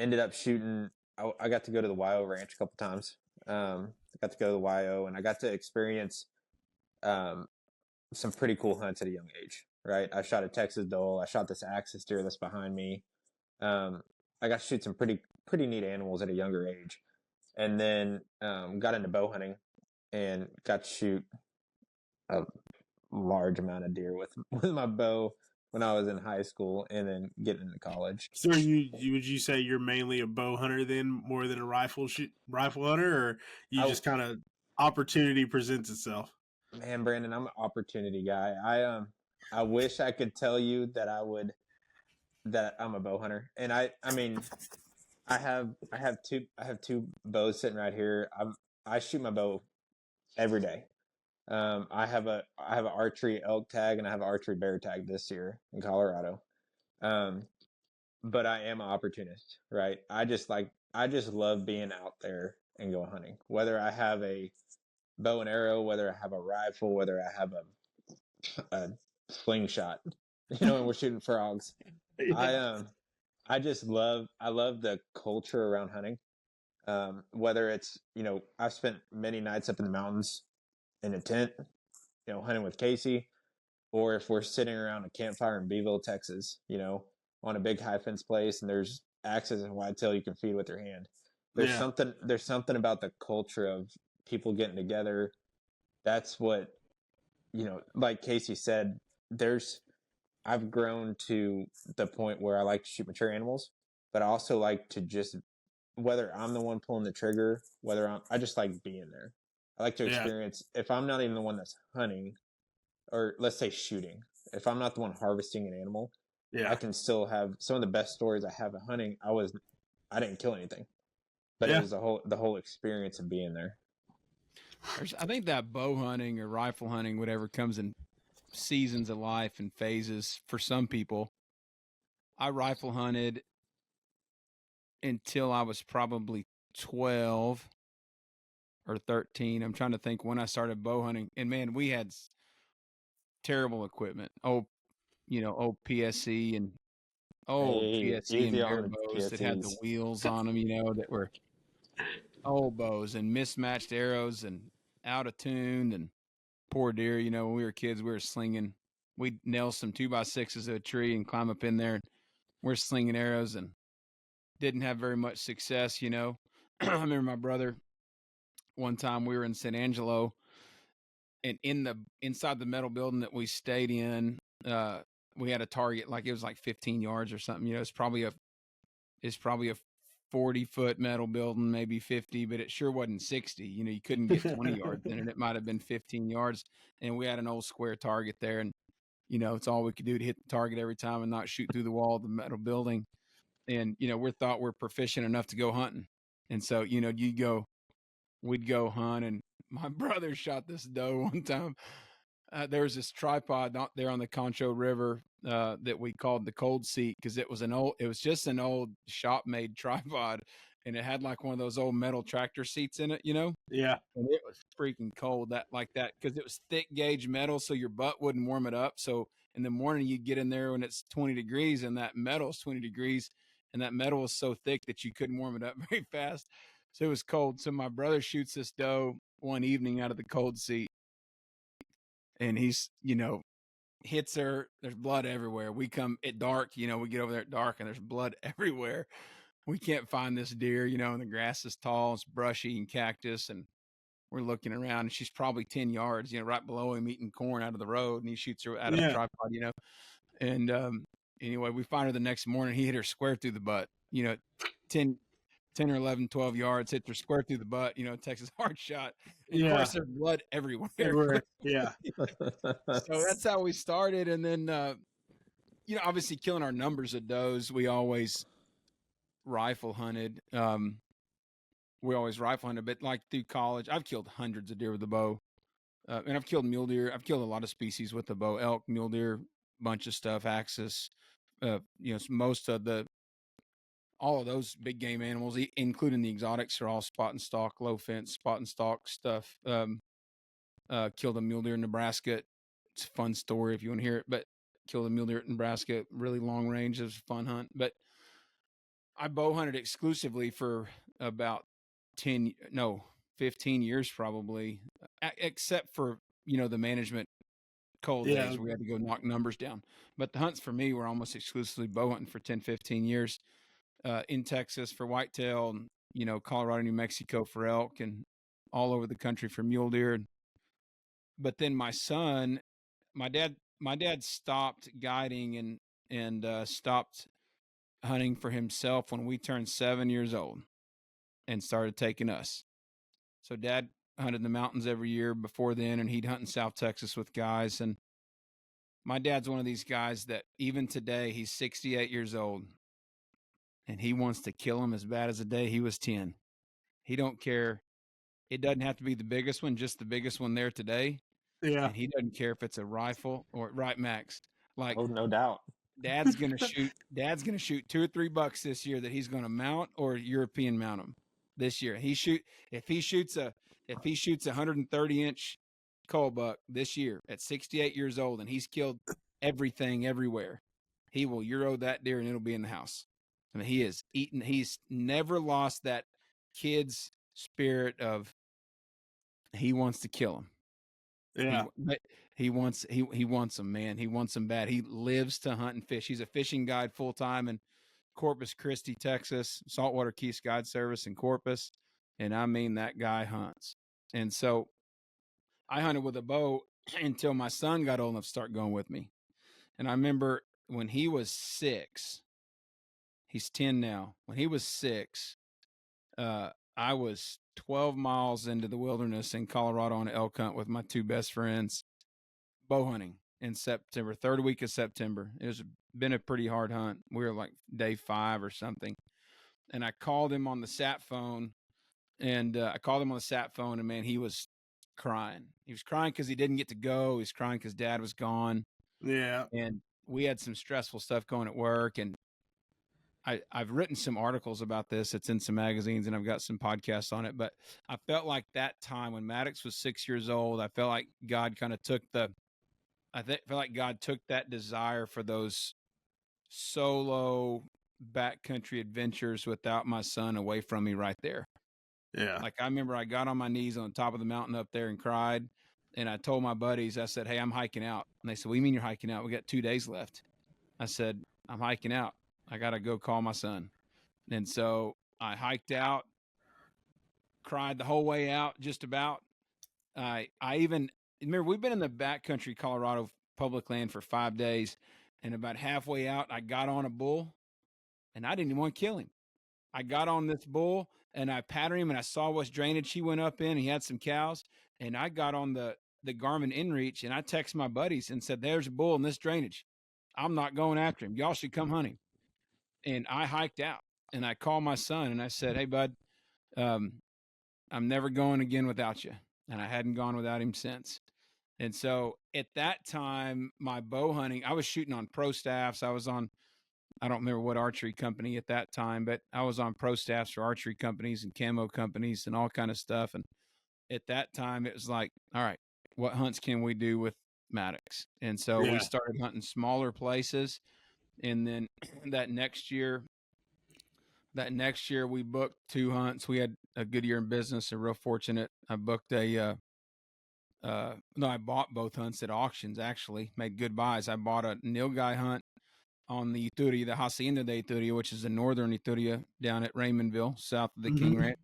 ended up shooting. I got to go to the YO ranch a couple times. I got to go to the YO and I got to experience some pretty cool hunts at a young age, right? I shot a Texas doe. I shot this axis deer that's behind me. I got to shoot some pretty neat animals at a younger age. And then got into bow hunting and got to shoot a large amount of deer with my bow when I was in high school and then getting into college. So would you say you're mainly a bow hunter then more than a rifle hunter, or you just kind of opportunity presents itself? Man, Brandon, I'm an opportunity guy. I wish I could tell you that I'm a bow hunter. And I mean, I have two bows sitting right here. I shoot my bow every day. I have an archery elk tag and I have an archery bear tag this year in Colorado. But I am an opportunist, right? I just love being out there and going hunting. Whether I have a bow and arrow, whether I have a rifle, whether I have a slingshot, and we're shooting frogs. Yeah. I love the culture around hunting. Whether it's, I've spent many nights up in the mountains in a tent, hunting with Kasey, or if we're sitting around a campfire in Beeville, Texas, on a big high fence place and there's axes and whitetail you can feed with your hand. There's something about the culture of people getting together. That's what, like Kasey said, I've grown to the point where I like to shoot mature animals, but I also like to just, whether I'm the one pulling the trigger, I just like being there. I like to experience, if I'm not even the one that's hunting, or let's say shooting, if I'm not the one harvesting an animal, I can still have some of the best stories I have of hunting. I didn't kill anything, but it was the whole experience of being there. I think that bow hunting or rifle hunting, whatever, comes in seasons of life and phases for some people. I rifle hunted until I was probably 12 or 13. I'm trying to think when I started bow hunting. And man, we had terrible equipment. Old PSC and old Hey, PSC easy and on bare the bows that had the PSEs. wheels on them, that were old bows and mismatched arrows and out of tune. And poor deer, when we were kids, we were slinging. We'd nail some 2x6s to a tree and climb up in there. And we're slinging arrows and didn't have very much success, I remember my brother, one time we were in San Angelo, and inside the metal building that we stayed in, we had a target, like it was like 15 yards or something. It's probably a 40-foot metal building, maybe 50, but it sure wasn't 60. You couldn't get 20 yards in it. It might have been 15 yards, and we had an old square target there, and it's all we could do to hit the target every time and not shoot through the wall of the metal building. And we thought we're proficient enough to go hunting, and so we'd go hunt, and my brother shot this doe one time. There was this tripod out there on the Concho River that we called the cold seat, because it was just an old shop made tripod, and it had like one of those old metal tractor seats in it, Yeah. and it was freaking cold because it was thick gauge metal, so your butt wouldn't warm it up. So in the morning you'd get in there when it's 20 degrees, and that metal is 20 degrees, and that metal was so thick that you couldn't warm it up very fast. So it was cold. So my brother shoots this doe one evening out of the cold seat, and he's, hits her. There's blood everywhere. We come at dark, we get over there at dark, and there's blood everywhere. We can't find this deer, and the grass is tall, it's brushy and cactus, and we're looking around, and she's probably 10 yards, right below him eating corn out of the road, and he shoots her out of the tripod, And anyway, we find her the next morning. He hit her square through the butt, 10 or 11, 12 yards, hit her square through the butt, Texas hard shot. And of course, there's blood everywhere. Yeah. So that's how we started. And then, obviously killing our numbers of does, we always rifle hunted. But like through college, I've killed hundreds of deer with a bow. And I've killed mule deer. I've killed a lot of species with the bow: elk, mule deer, bunch of stuff, axis. All of those big game animals, including the exotics, are all spot and stalk, low fence, spot and stalk stuff. Killed a mule deer in Nebraska. It's a fun story if you want to hear it, but killed a mule deer in Nebraska, really long range. It was a fun hunt. But I bow hunted exclusively for about 15 years probably, except for, the management cold days where we had to go knock numbers down. But the hunts for me were almost exclusively bow hunting for 10, 15 years. In Texas for whitetail, and Colorado, New Mexico for elk, and all over the country for mule deer. But then my dad stopped guiding and stopped hunting for himself when we turned 7 years old, and started taking us. So Dad hunted in the mountains every year before then, and he'd hunt in South Texas with guys. And my dad's one of these guys that even today, he's 68 years old, and he wants to kill him as bad as the day he was 10. He don't care. It doesn't have to be the biggest one, just the biggest one there today. Yeah. And he doesn't care if it's a rifle or right, Max. Like, Oh, no doubt. Dad's gonna shoot $2 or $3 this year that he's gonna mount or European mount him this year. If he shoots a 130-inch cull buck this year at 68 years old, and he's killed everything everywhere, he will Euro that deer, and it'll be in the house. I mean, he's never lost that kid's spirit of he wants to kill him. Yeah. He wants them, man. He wants them bad. He lives to hunt and fish. He's a fishing guide full time in Corpus Christi, Texas, Saltwater Keys Guide Service in Corpus. And I mean, that guy hunts. And so I hunted with a bow until my son got old enough to start going with me. And I remember when he was 6, he's 10 now. When he was 6, I was 12 miles into the wilderness in Colorado on an elk hunt with my 2 best friends, bow hunting in September, third week of September. It was been a pretty hard hunt. We were like day 5 or something. And I called him on the sat phone, and man, he was crying. He was crying because he didn't get to go. He was crying because Dad was gone. Yeah. And we had some stressful stuff going at work, and I've written some articles about this. It's in some magazines and I've got some podcasts on it, but I felt like that time when Maddox was 6 years old, I felt like God kind of took felt like God took that desire for those solo backcountry adventures without my son away from me right there. Yeah. Like I remember I got on my knees on the top of the mountain up there and cried. And I told my buddies, I said, "Hey, I'm hiking out." And they said, "What do you mean you're hiking out? We got 2 days left." I said, "I'm hiking out. I got to go call my son." And so I hiked out, cried the whole way out, just about. I even remember we've been in the backcountry Colorado public land for 5 days. And about halfway out, I got on a bull and I didn't even want to kill him. I got on this bull and I patted him and I saw what drainage he went up in. He had some cows. And I got on the Garmin InReach and I texted my buddies and said, "There's a bull in this drainage. I'm not going after him. Y'all should come hunting." And I hiked out and I called my son and I said, "Hey, bud, I'm never going again without you." And I hadn't gone without him since. And so at that time, my bow hunting, I was shooting on pro staffs. I don't remember what archery company at that time, but I was on pro staffs for archery companies and camo companies and all kind of stuff. And at that time, it was like, all right, what hunts can we do with Maddox? And so we started hunting smaller places. And then that next year we booked 2 hunts. We had a good year in business and real fortunate. I booked I bought both hunts at auctions, actually made good buys. I bought a nilgai hunt on the Ituria, the Hacienda de Ituria, which is the northern Ituria down at Raymondville, south of the King Ranch.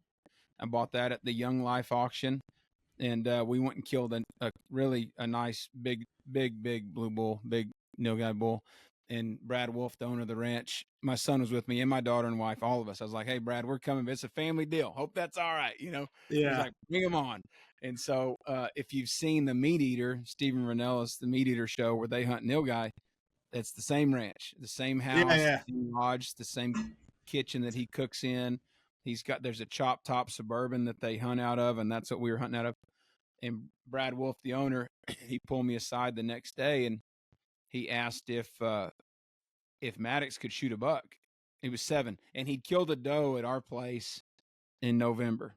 I bought that at the Young Life auction. And we went and killed a really nice big blue bull, big nilgai bull. And Brad Wolf, the owner of the ranch, my son was with me and my daughter and wife, all of us. I was like, "Hey, Brad, we're coming. It's a family deal. Hope that's all right." He's like, "Bring them on." And so if you've seen the Meat Eater, Stephen Ranellis, the Meat Eater show where they hunt nilgai, it's the same ranch, the same house, the same lodge, the same kitchen that he cooks in. There's a chop top Suburban that they hunt out of, and that's what we were hunting out of. And Brad Wolf, the owner, he pulled me aside the next day and he asked if Maddox could shoot a buck. He was 7, and he'd killed a doe at our place in November.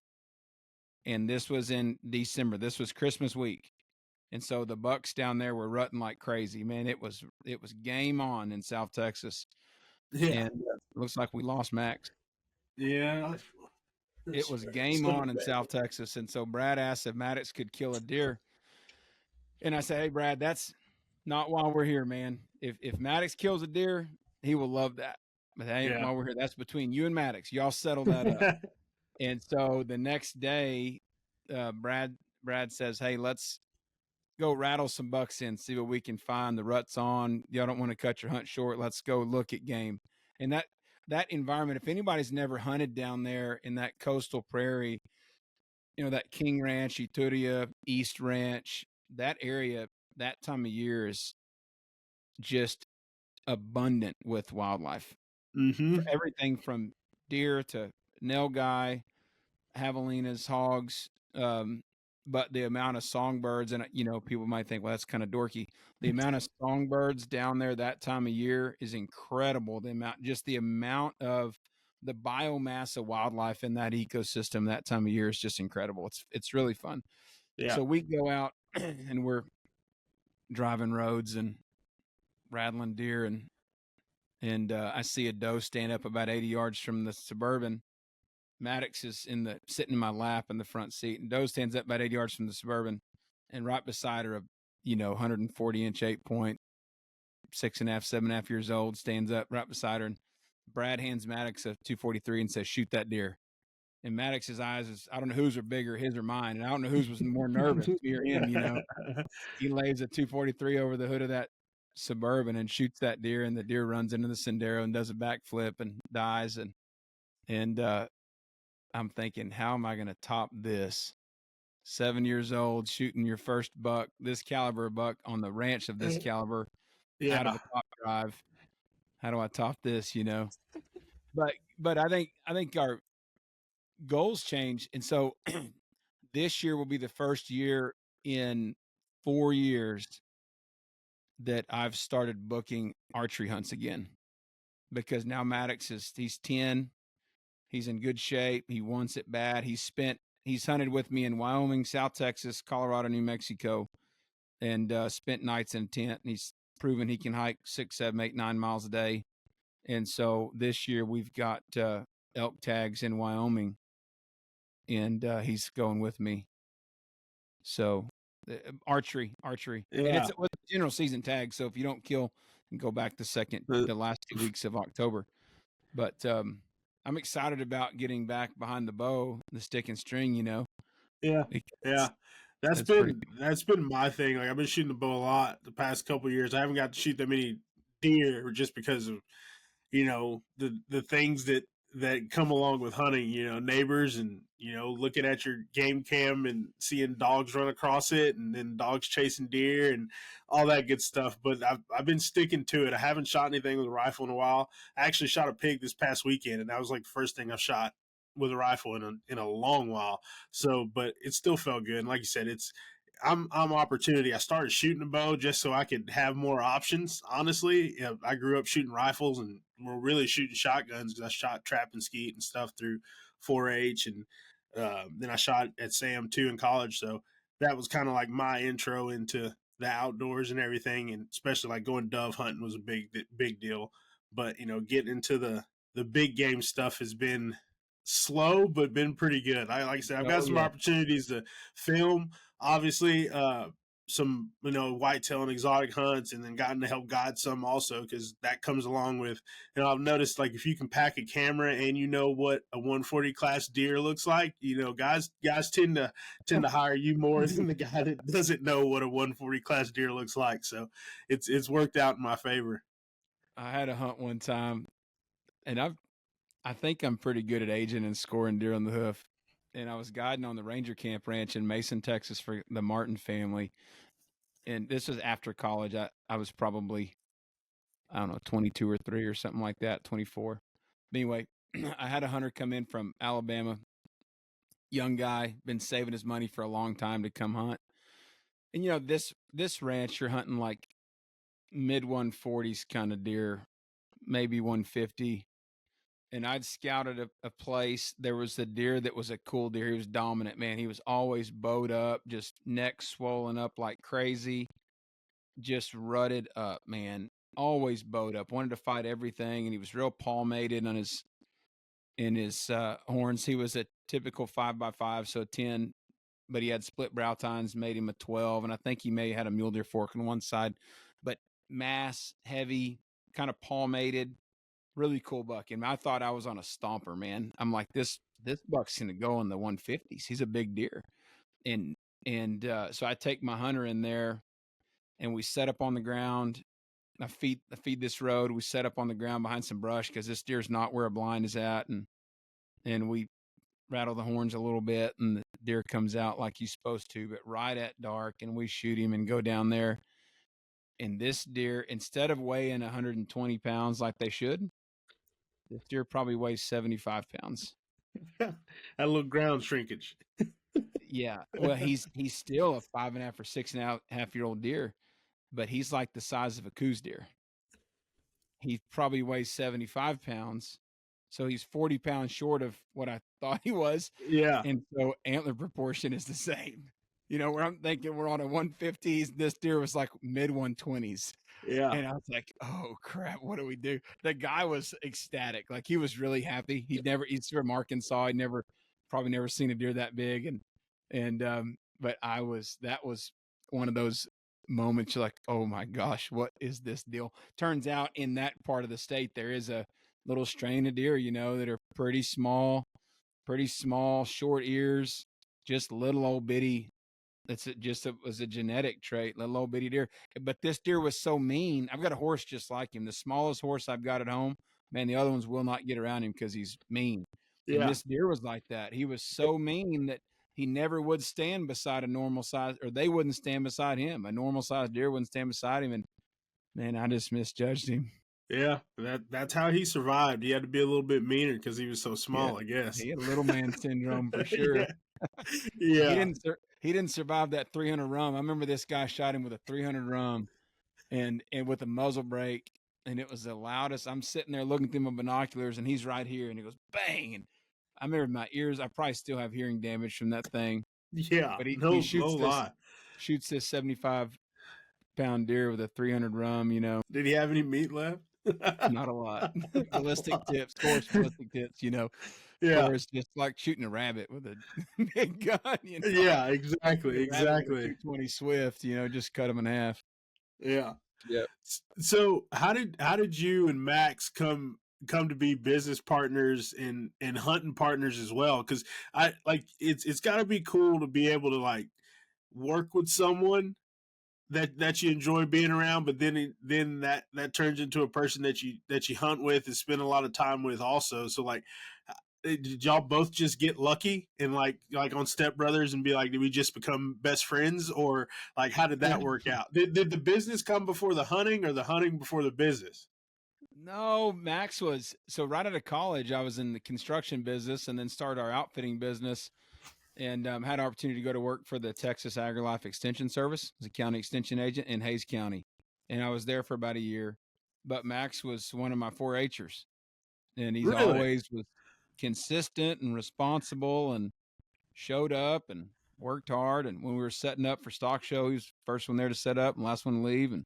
And this was in December. This was Christmas week. And so the bucks down there were rutting like crazy, man. It was game on in South Texas. Yeah. And it looks like we lost Max. Yeah. It was game on in South Texas. And so Brad asked if Maddox could kill a deer. And I said, "Hey, Brad, that's not why we're here, man. If Maddox kills a deer, he will love that. But that ain't why we're here. That's between you and Maddox. Y'all settle that up." And so the next day, Brad says, "Hey, let's go rattle some bucks in, see what we can find. The rut's on. Y'all don't want to cut your hunt short. Let's go look at game." And that environment, if anybody's never hunted down there in that coastal prairie, that King Ranch, Ituria, East Ranch, that area, that time of year is just abundant with wildlife. For everything from deer to nilgai, javelinas, hogs, but the amount of songbirds, and people might think, well, that's kind of dorky. The amount of songbirds down there that time of year is incredible. The amount of the biomass of wildlife in that ecosystem that time of year is just incredible. It's really fun. Yeah. So we go out and we're driving roads and rattling deer, and I see a doe stand up about 80 yards from the Suburban. Maddox is sitting in my lap in the front seat, and doe stands up about 80 yards from the Suburban, and right beside her, 140-inch 8-point, 6.5, 7.5 years old, stands up right beside her, and Brad hands Maddox a 243 and says, "Shoot that deer." And Maddox's eyes I don't know whose were bigger, his or mine, and I don't know whose was more nervous, me or him. He lays a 243 over the hood of that Suburban and shoots that deer, and the deer runs into the Sendero and does a backflip and dies, and I'm thinking, how am I going to top this? 7 years old, shooting your first buck, this caliber buck on the ranch of this caliber, out of a top drive. How do I top this? But I think our goals change, and so this year will be the first year in 4 years that I've started booking archery hunts again. because now Maddox he's 10. He's in good shape. He wants it bad. He's hunted with me in Wyoming, South Texas, Colorado, New Mexico, and spent nights in a tent. And he's proven he can hike 6, 7, 8, 9 miles a day. And so this year we've got elk tags in Wyoming, and he's going with me. So archery. Yeah. And it's a general season tag. So if you don't kill, you go back the last 2 weeks of October. But I'm excited about getting back behind the bow, the stick and string, Yeah. That's been my thing. Like, I've been shooting the bow a lot the past couple of years. I haven't got to shoot that many deer just because of, the things that come along with hunting, neighbors and, looking at your game cam and seeing dogs run across it and then dogs chasing deer and all that good stuff. But I've been sticking to it. I haven't shot anything with a rifle in a while. I actually shot a pig this past weekend, and that was like the first thing I've shot with a rifle in a long while. So, but it still felt good. And like you said, I'm opportunity. I started shooting a bow just so I could have more options. Honestly, I grew up shooting rifles and we're really shooting shotguns because I shot trap and skeet and stuff through 4-H, and then I shot at Sam too in college. So that was kind of like my intro into the outdoors and everything, and especially like going dove hunting was a big deal. But getting into the big game stuff has been slow, but been pretty good. Like I said, I've got some opportunities to film, obviously, some, whitetail and exotic hunts, and then gotten to help guide some also, because that comes along with, I've noticed, like, if you can pack a camera and what a 140 class deer looks like, guys tend to hire you more than the guy that doesn't know what a 140 class deer looks like. So it's worked out in my favor. I had a hunt one time, and I think I'm pretty good at aging and scoring deer on the hoof. And I was guiding on the Ranger Camp Ranch in Mason, Texas for the Martin family. And this was after college. I was probably, 22 or 3 or something like that, 24. But anyway, I had a hunter come in from Alabama, young guy, been saving his money for a long time to come hunt. And, this ranch, you're hunting like mid 140s kind of deer, maybe 150. And I'd scouted a place. There was a deer that was a cool deer. He was dominant, man. He was always bowed up, just neck swollen up like crazy, just rutted up, man. Always bowed up. Wanted to fight everything, and he was real palmated on his horns. He was a typical 5x5, so 10, but he had split brow tines, made him a 12, and I think he may have had a mule deer fork on one side. But mass, heavy, kind of palmated. Really cool buck. And I thought I was on a stomper, man. I'm like, this buck's going to go in the 150s. He's a big deer. And so I take my hunter in there, and we set up on the ground. I feed this road. We set up on the ground behind some brush because this deer's not where a blind is at. And we rattle the horns a little bit, and the deer comes out like he's supposed to, but right at dark, and we shoot him and go down there. And this deer, instead of weighing 120 pounds like they should, this deer probably weighs 75 pounds. A little ground shrinkage. Yeah. Well, he's still a 5.5 or 6.5 year old deer, but he's like the size of a coos deer. He probably weighs 75 pounds. So he's 40 pounds short of what I thought he was. Yeah. And so antler proportion is the same. Where I'm thinking we're on a 150s. This deer was like mid 120s. Yeah. And I was like, oh crap, what do we do? The guy was ecstatic. Like, he was really happy. He's from Arkansas. He'd probably never seen a deer that big. But that was one of those moments you're like, oh my gosh, what is this deal? Turns out in that part of the state, there is a little strain of deer, that are pretty small, short ears, just little old bitty. Was a genetic trait, little old bitty deer. But this deer was so mean. I've got a horse just like him, the smallest horse I've got at home. Man, the other ones will not get around him because he's mean. Yeah. And this deer was like that. He was so mean that he never would stand beside a normal size, or they wouldn't stand beside him. A normal sized deer wouldn't stand beside him. And man, I just misjudged him. Yeah, that's how he survived. He had to be a little bit meaner because he was so small, I guess. He had little man syndrome for sure. Yeah. He didn't survive that 300 rum. I remember this guy shot him with a 300 rum and with a muzzle brake. and it was the loudest. I'm sitting there looking through my binoculars, and he's right here, and he goes bang, and I remember my ears. I probably still have hearing damage from that thing. Yeah, But he no shoots this 75-pound deer with a 300 rum. Did he have any meat left? Not a lot. Ballistic tips, coarse ballistic tips. Yeah, Or it's just like shooting a rabbit with a big gun. Yeah, exactly. 220 Swift. Just cut them in half. Yeah. Yeah. So how did you and Max come to be business partners and hunting partners as well? Because it's got to be cool to be able to like work with someone that you enjoy being around, but then that turns into a person that you hunt with and spend a lot of time with also. So like, did y'all both just get lucky and like on Step Brothers and be like, did we just become best friends, or like how did that work out? Did the business come before the hunting, or the hunting before the business? No, Max was so right out of college. I was in the construction business and then started our outfitting business, and had an opportunity to go to work for the Texas AgriLife Extension Service as a county extension agent in Hays County, and I was there for about a year. But Max was one of my 4-H'ers, and he's Really? always was consistent and responsible and showed up and worked hard. And when we were setting up for stock show, he was the first one there to set up and last one to leave. And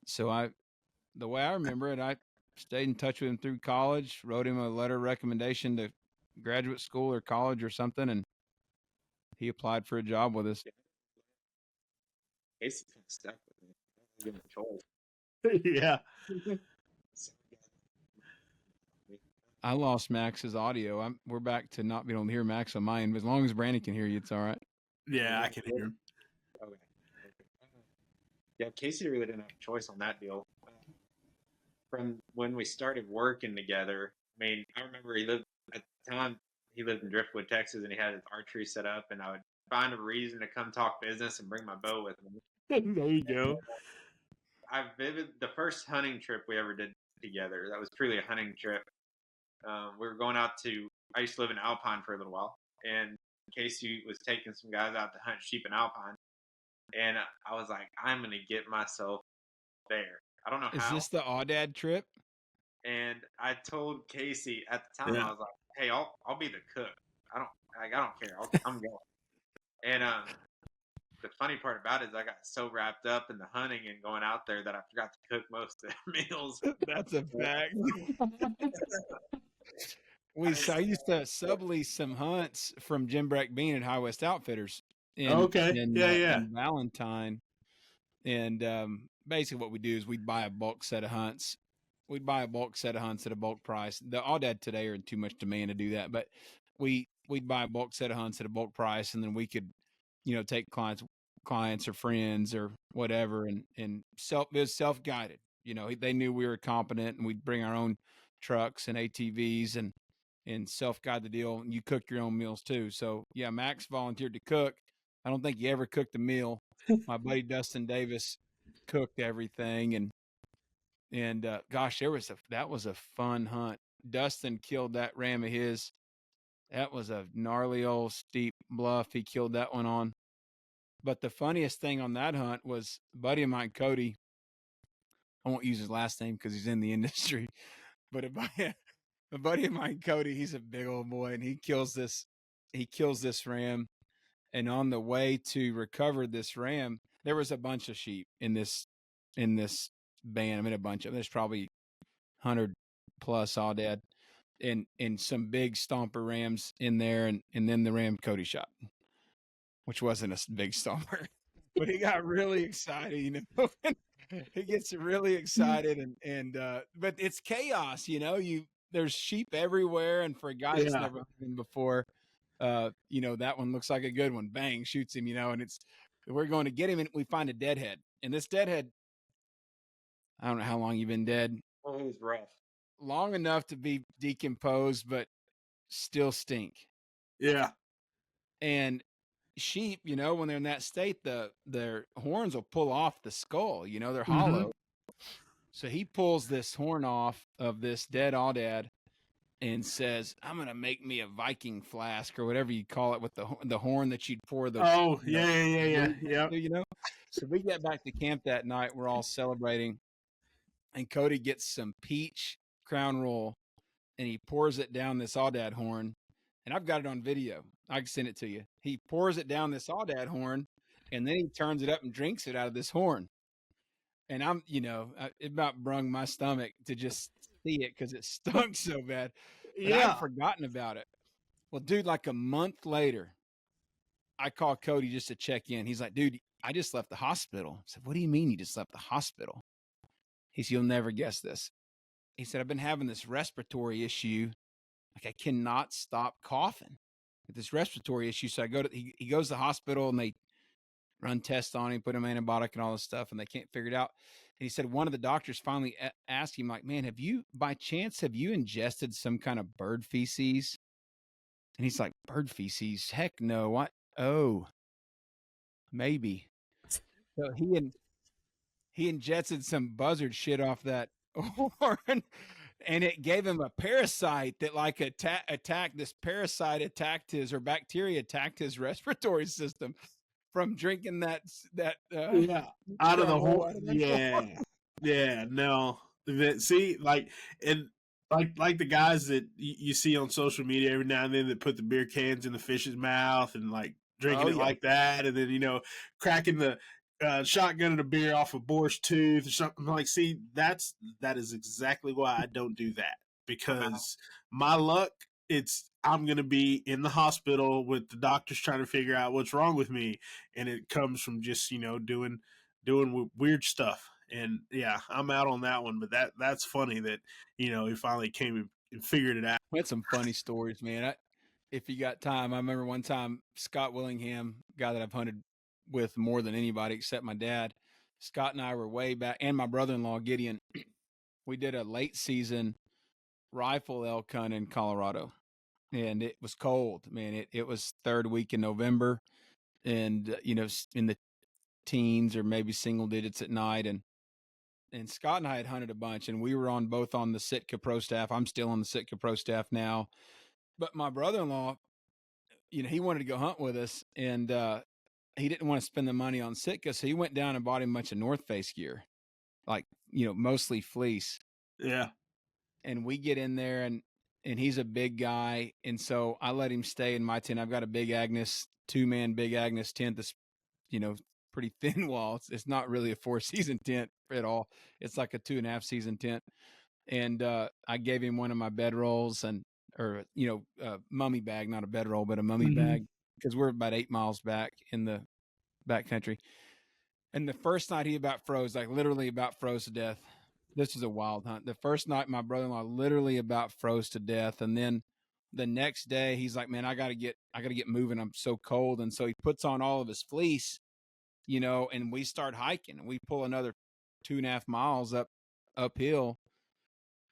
so the way I remember it, I stayed in touch with him through college, wrote him a letter of recommendation to graduate school or college or something, and he applied for a job with us. Casey kind of stuck with me. I didn't give him a choice. Yeah. I lost Max's audio. We're back to not being able to hear Max on my end, but as long as Brandon can hear you, it's all right. Yeah, I can hear him. Okay. Yeah, Casey really didn't have a choice on that deal. From when we started working together, I mean, I remember he lived in Driftwood, Texas, and he had his archery set up, and I would find a reason to come talk business and bring my bow with me. There you go. The first hunting trip we ever did together, that was truly a hunting trip. We were going out I used to live in Alpine for a little while, and Casey was taking some guys out to hunt sheep in Alpine. And I was like, I'm going to get myself there. I don't know how. Is this the Audad trip? And I told Casey at the time, I was like, hey, I'll be the cook. I don't care. I'm going. And the funny part about it is I got so wrapped up in the hunting and going out there that I forgot to cook most of the meals. That's a fact. I used to sublease some hunts from Jim Breck Bean at High West Outfitters. In Valentine. And basically what we do is we'd buy a bulk set of hunts. We'd buy a bulk set of hunts at a bulk price. The Audad today are in too much demand to do that, but we'd buy a bulk set of hunts at a bulk price, and then we could, take clients or friends or whatever, and it was self-guided. They knew we were competent, and we'd bring our own trucks and ATVs and self-guide the deal. And you cook your own meals too. So yeah, Max volunteered to cook. I don't think he ever cooked a meal. My buddy Dustin Davis cooked everything, and gosh, that was a fun hunt. Dustin killed that ram of his. That was a gnarly old steep bluff. He killed that one on. But the funniest thing on that hunt was a buddy of mine, Cody. I won't use his last name because he's in the industry, but a buddy of mine, Cody, he's a big old boy, and he kills this ram. And on the way to recover this ram, there was a bunch of sheep in this band. I mean, a bunch of them. There's probably 100 plus Audad, and some big stomper rams in there, and then the ram Cody shot, which wasn't a big stomper, but he got really excited. He gets really excited, and but it's chaos. There's sheep everywhere, and for a guy that's never been before. That one looks like a good one. Bang, shoots him, and we're going to get him, and we find a deadhead. And this deadhead, I don't know how long you've been dead. Oh, it was rough. Long enough to be decomposed, but still stink. Yeah. And sheep, when they're in that state, their horns will pull off the skull. They're hollow. So he pulls this horn off of this dead Audad and says, I'm going to make me a Viking flask or whatever you call it with the horn that you'd pour the. Oh, yeah. So we get back to camp that night. We're all celebrating. and Cody gets some peach Crown Royal, and he pours it down this Aoudad horn, and I've got it on video. I can send it to you. He pours it down this Aoudad horn, and then he turns it up and drinks it out of this horn. And I'm, it about brung my stomach to just see it because it stunk so bad. But I'd forgotten about it. Well, dude, like a month later, I called Cody just to check in. He's like, dude, I just left the hospital. I said, what do you mean you just left the hospital? He said, you'll never guess this. He said, I've been having this respiratory issue. Like, I cannot stop coughing with this respiratory issue. So he goes to the hospital, and they run tests on him, put him antibiotic and all this stuff, and they can't figure it out. And he said one of the doctors finally asked him, like, man, have you ingested some kind of bird feces? And he's like, bird feces? Heck no. What? Oh, maybe. So he ingested some buzzard shit off that horn, and it gave him a parasite that like attacked this parasite attacked his, or bacteria attacked his respiratory system from drinking that out of the horn. No. See, like, and like the guys that you see on social media every now and then that put the beer cans in the fish's mouth and like drinking it like that, and then cracking the shotgun and a beer off a boar's tooth or something. Like, see, that is exactly why I don't do that, because my luck, I'm going to be in the hospital with the doctors trying to figure out what's wrong with me. And it comes from just, doing weird stuff. And yeah, I'm out on that one, but that's funny that, he finally came and figured it out. We had some funny stories, man. If you got time, I remember one time Scott Willingham, guy that I've hunted with more than anybody except my dad, Scott and I were way back, and my brother-in-law Gideon, we did a late season rifle elk hunt in Colorado, and it was cold, man. It was third week in November, and in the teens or maybe single digits at night, and Scott and I had hunted a bunch, and we were both on the Sitka Pro staff. I'm still on the Sitka Pro staff now, but my brother-in-law, he wanted to go hunt with us, and he didn't want to spend the money on Sitka, so he went down and bought him a bunch of North Face gear, like, mostly fleece. Yeah. And we get in there, and he's a big guy, and so I let him stay in my tent. I've got a big Agnes, 2-man big Agnes tent that's, pretty thin wall. It's not really a 4-season tent at all. It's like a 2.5-season tent. And I gave him one of my bedrolls or mummy bag, not a bedroll, but a mummy bag, because we're about 8 miles back in the backcountry. And the first night he about froze, like literally about froze to death. This is a wild hunt. The first night my brother-in-law literally about froze to death. And then the next day he's like, man, I gotta get moving. I'm so cold. And so he puts on all of his fleece, and we start hiking, and we pull another 2.5 miles uphill.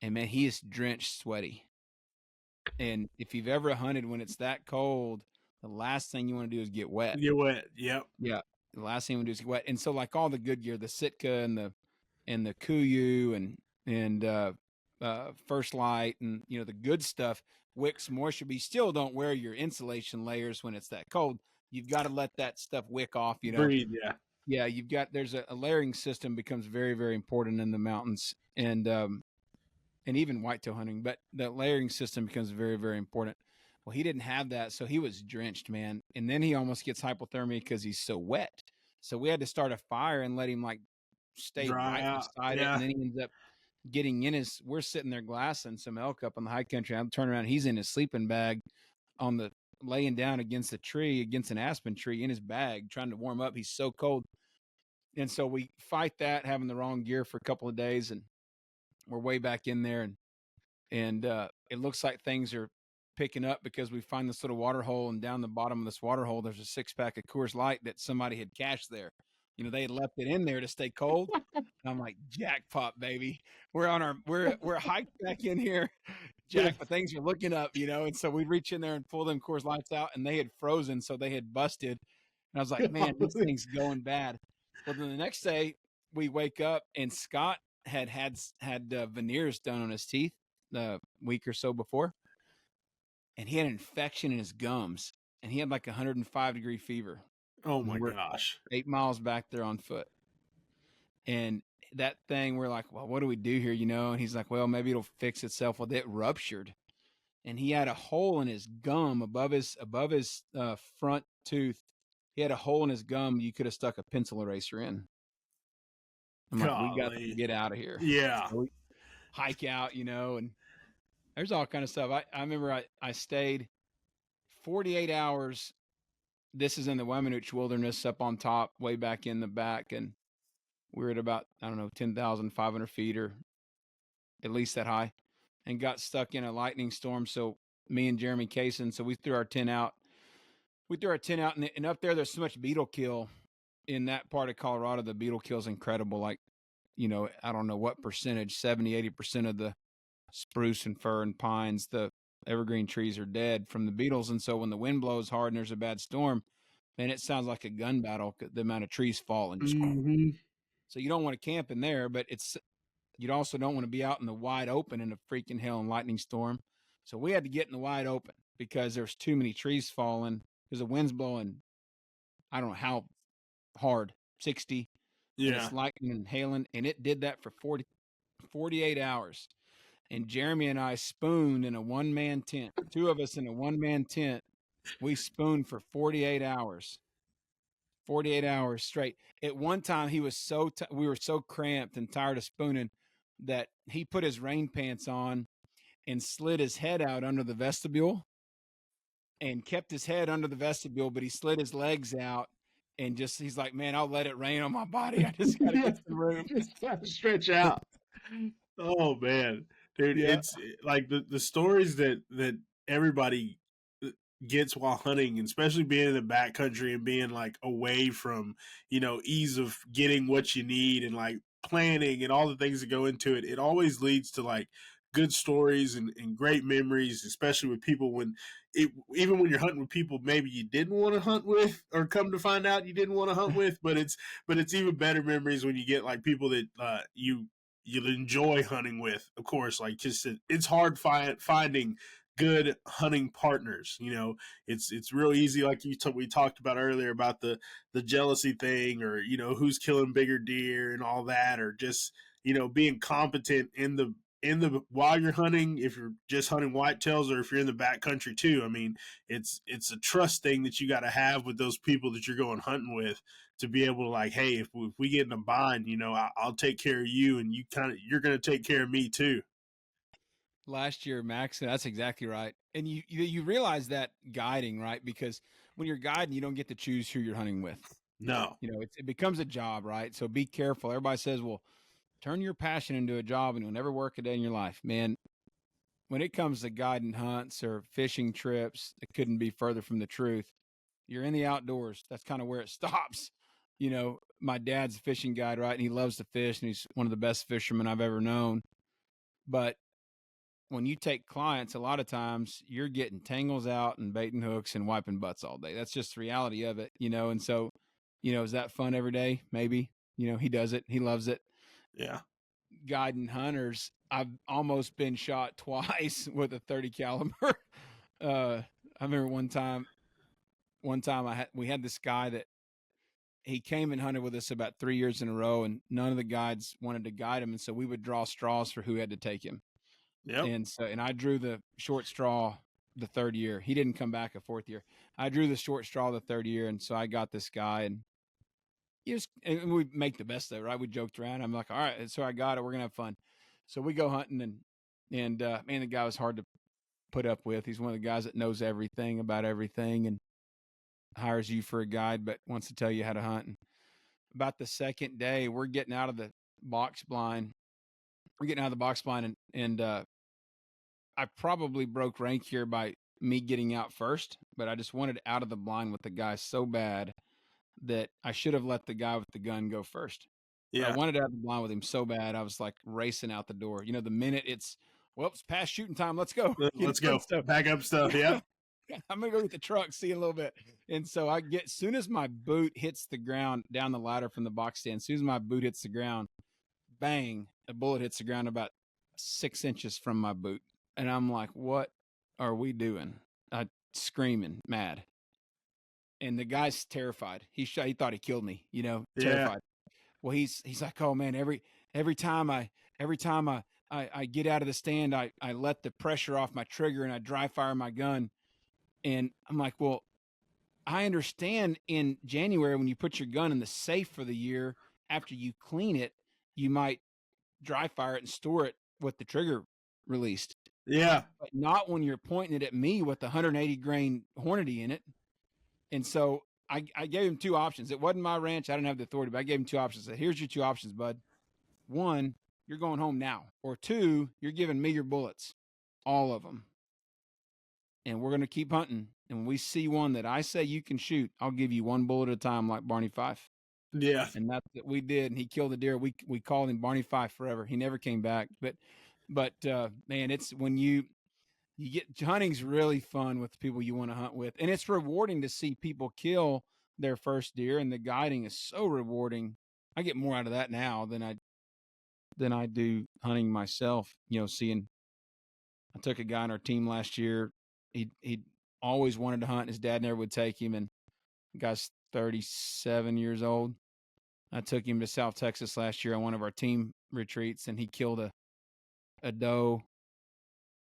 And man, he is drenched sweaty. And if you've ever hunted when it's that cold, the last thing you want to do is get wet. Get wet. Yep. Yeah. The last thing you want to do is get wet. And so like all the good gear, the Sitka and the Kuiu and First Light and, the good stuff, wicks moisture, but you still don't wear your insulation layers when it's that cold. You've got to let that stuff wick off, Breathe, yeah. Yeah, there's a layering system becomes very, very important in the mountains and even whitetail hunting, but the layering system becomes very, very important. Well, he didn't have that, so he was drenched, man. And then he almost gets hypothermia because he's so wet. So we had to start a fire and let him like stay Dry right out. beside it. And then he ends up getting we're sitting there glassing some elk up on the high country. I'm turning around, he's in his sleeping bag laying down against an aspen tree in his bag, trying to warm up. He's so cold. And so we fight that, having the wrong gear for a couple of days, and we're way back in there, and it looks like things are picking up because we find this little water hole, and down the bottom of this water hole, there's a 6-pack of Coors Light that somebody had cached there. They had left it in there to stay cold. And I'm like, jackpot, baby. We're hiked back in here, but things are looking up, And so we reach in there and pull them Coors Lights out, and they had frozen, so they had busted. And I was like, man, this thing's going bad. Well, then the next day we wake up, and Scott had veneers done on his teeth the week or so before, and he had an infection in his gums, and he had like 105-degree fever. Oh my gosh. 8 miles back there on foot. And that thing, we're like, well, what do we do here? And he's like, well, maybe it'll fix itself. Well, it ruptured, and he had a hole in his gum above his front tooth. He had a hole in his gum. You could have stuck a pencil eraser in. I'm like, we got to get out of here. Yeah. So we hike out, and there's all kind of stuff. I remember I stayed 48 hours. This is in the Weminuche Wilderness up on top, way back in the back. And we're at about, 10,500 feet or at least that high, and got stuck in a lightning storm. So me and Jeremy Kasey, so we threw our tent out. And up there's so much beetle kill in that part of Colorado. The beetle kill is incredible. Like, I don't know what percentage, 70-80% of the spruce and fir and pines, the evergreen trees are dead from the beetles. And so when the wind blows hard and there's a bad storm, man, it sounds like a gun battle, the amount of trees falling. So you don't want to camp in there, but you also don't want to be out in the wide open in a freaking hail and lightning storm. So we had to get in the wide open because there's too many trees falling. Because the wind's blowing, I don't know how hard, 60. Yeah. And it's lightning and hailing. And it did that for 48 hours. And Jeremy and I spooned in a one-man tent. Two of us in a one-man tent. We spooned for 48 hours. 48 hours straight. At one time, we were so cramped and tired of spooning that he put his rain pants on and slid his head out under the vestibule and kept his head under the vestibule, but he slid his legs out and he's like, man, I'll let it rain on my body. I just got to get some room. Just got to stretch out. Oh, man. Dude, yeah. It's like the stories that everybody gets while hunting, and especially being in the backcountry and being like away from, ease of getting what you need and like planning and all the things that go into it. It always leads to like good stories and great memories, especially with people even when you're hunting with people maybe you didn't want to hunt with, or come to find out you didn't want to hunt with, but it's even better memories when you get like people that you enjoy hunting with. Of course, like just it's hard finding good hunting partners. It's real easy, like we talked about earlier about the jealousy thing, or who's killing bigger deer and all that, or just being competent in the while you're hunting, if you're just hunting whitetails, or if you're in the backcountry too. I mean, it's a trust thing that you got to have with those people that you're going hunting with, to be able to like, hey, if we get in a bind, I'll take care of you, and you're going to take care of me too. Last year, Max, that's exactly right. And you realize that guiding, right? Because when you're guiding, you don't get to choose who you're hunting with. No. It becomes a job, right? So be careful. Everybody says, well, turn your passion into a job and you'll never work a day in your life. Man, when it comes to guiding hunts or fishing trips, it couldn't be further from the truth. You're in the outdoors. That's kind of where it stops. My dad's a fishing guide, right? And he loves to fish, and he's one of the best fishermen I've ever known. But when you take clients, a lot of times you're getting tangles out and baiting hooks and wiping butts all day. That's just the reality of it, And so, is that fun every day? Maybe. He does it. He loves it. Yeah. Guiding hunters, I've almost been shot twice with a 30 caliber. I remember one time we had this guy that he came and hunted with us about 3 years in a row, and none of the guides wanted to guide him. And so we would draw straws for who had to take him. Yep. And I drew the short straw the third year. He didn't come back a fourth year. I drew the short straw the third year. And so I got this guy, and and we make the best of it, right? We joked around. I'm like, all right, so I got it. We're going to have fun. So we go hunting, and man, the guy was hard to put up with. He's one of the guys that knows everything about everything and hires you for a guide, but wants to tell you how to hunt. And about the second day, we're getting out of the box blind. And I probably broke rank here by me getting out first, but I just wanted out of the blind with the guy so bad that I should have let the guy with the gun go first. Yeah. I wanted out of the blind with him so bad. I was like racing out the door. The minute it's past shooting time, let's go. Let's go. Pack up stuff. Yeah. I'm going to go get the truck, see you in a little bit. And so as soon as my boot hits the ground down the ladder from the box stand, as soon as my boot hits the ground, bang, a bullet hits the ground about 6 inches from my boot. And I'm like, what are we doing? Screaming, mad. And the guy's terrified. He thought he killed me, terrified. Yeah. Well, he's like, oh man, every time I get out of the stand, I let the pressure off my trigger and I dry fire my gun. And I'm like, well, I understand in January when you put your gun in the safe for the year, after you clean it, you might dry fire it and store it with the trigger released. Yeah. But not when you're pointing it at me with 180 grain Hornady in it. And so I gave him two options. It wasn't my ranch. I didn't have the authority, but I gave him two options. I said, here's your two options, bud. One, you're going home now. Or two, you're giving me your bullets, all of them. And we're going to keep hunting. And when we see one that I say you can shoot, I'll give you one bullet at a time like Barney Fife. Yeah. And that's what we did. And he killed the deer. We called him Barney Fife forever. He never came back. But man, it's when you get hunting's really fun with the people you want to hunt with. And it's rewarding to see people kill their first deer, and the guiding is so rewarding. I get more out of that now than I do hunting myself. You know, seeing I took a guy on our team last year. He always wanted to hunt. His dad never would take him, and the guy's 37 years old. I took him to South Texas last year on one of our team retreats, and he killed a doe.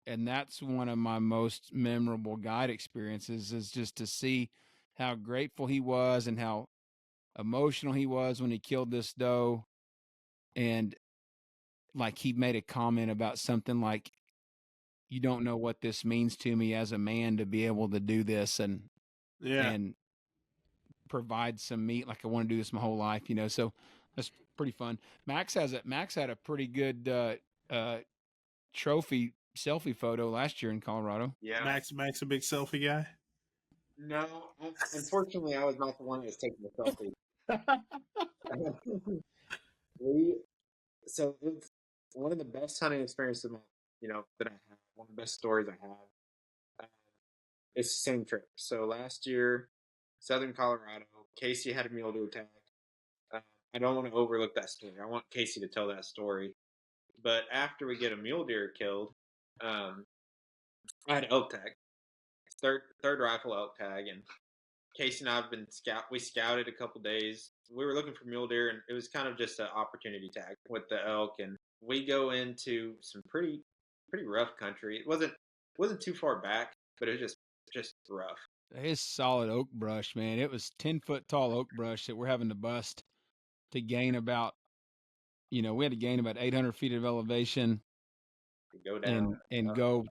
And that's one of my most memorable guide experiences, is just to see how grateful he was and how emotional he was when he killed this doe. And like, he made a comment about something like, you don't know what this means to me as a man to be able to do this and provide some meat. Like, I want to do this my whole life, you know? So that's pretty fun. Max had a pretty good, trophy selfie photo last year in Colorado. Yeah. Max a big selfie guy. No, unfortunately, I was not the one that was taking the selfie. So it's one of the best hunting experiences, that I have. One of the best stories I have. It's the same trip. So last year, Southern Colorado, Kasey had a mule deer tag. I don't want to overlook that story. I want Kasey to tell that story. But after we get a mule deer killed, I had elk tag, third rifle elk tag, and Kasey and I have been we scouted a couple days. We were looking for mule deer, and it was kind of just an opportunity tag with the elk. And we go into some pretty rough country. It wasn't too far back, but it was just rough. It's solid oak brush, man. It was 10-foot tall oak brush that we're having to bust to gain about, we had to gain about 800 feet of elevation. Go down and go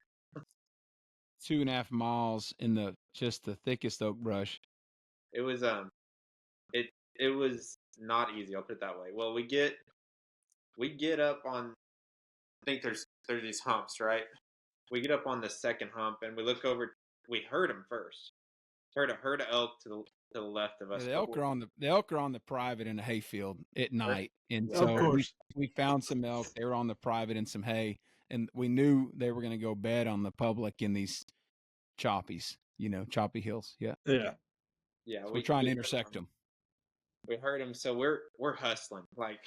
2.5 miles in the thickest oak brush. It was it was not easy. I'll put it that way. Well, we get up on, I think there's these humps, right? We get up on the second hump and we look over. We heard them first. Heard a herd of elk to the left of us. Yeah, the elk are on the private in a hayfield at night, and so we found some elk. They were on the private in some hay, and we knew they were going to go bed on the public in these choppy hills. Yeah. So we're trying to intersect them. We heard them, so we're hustling. Like,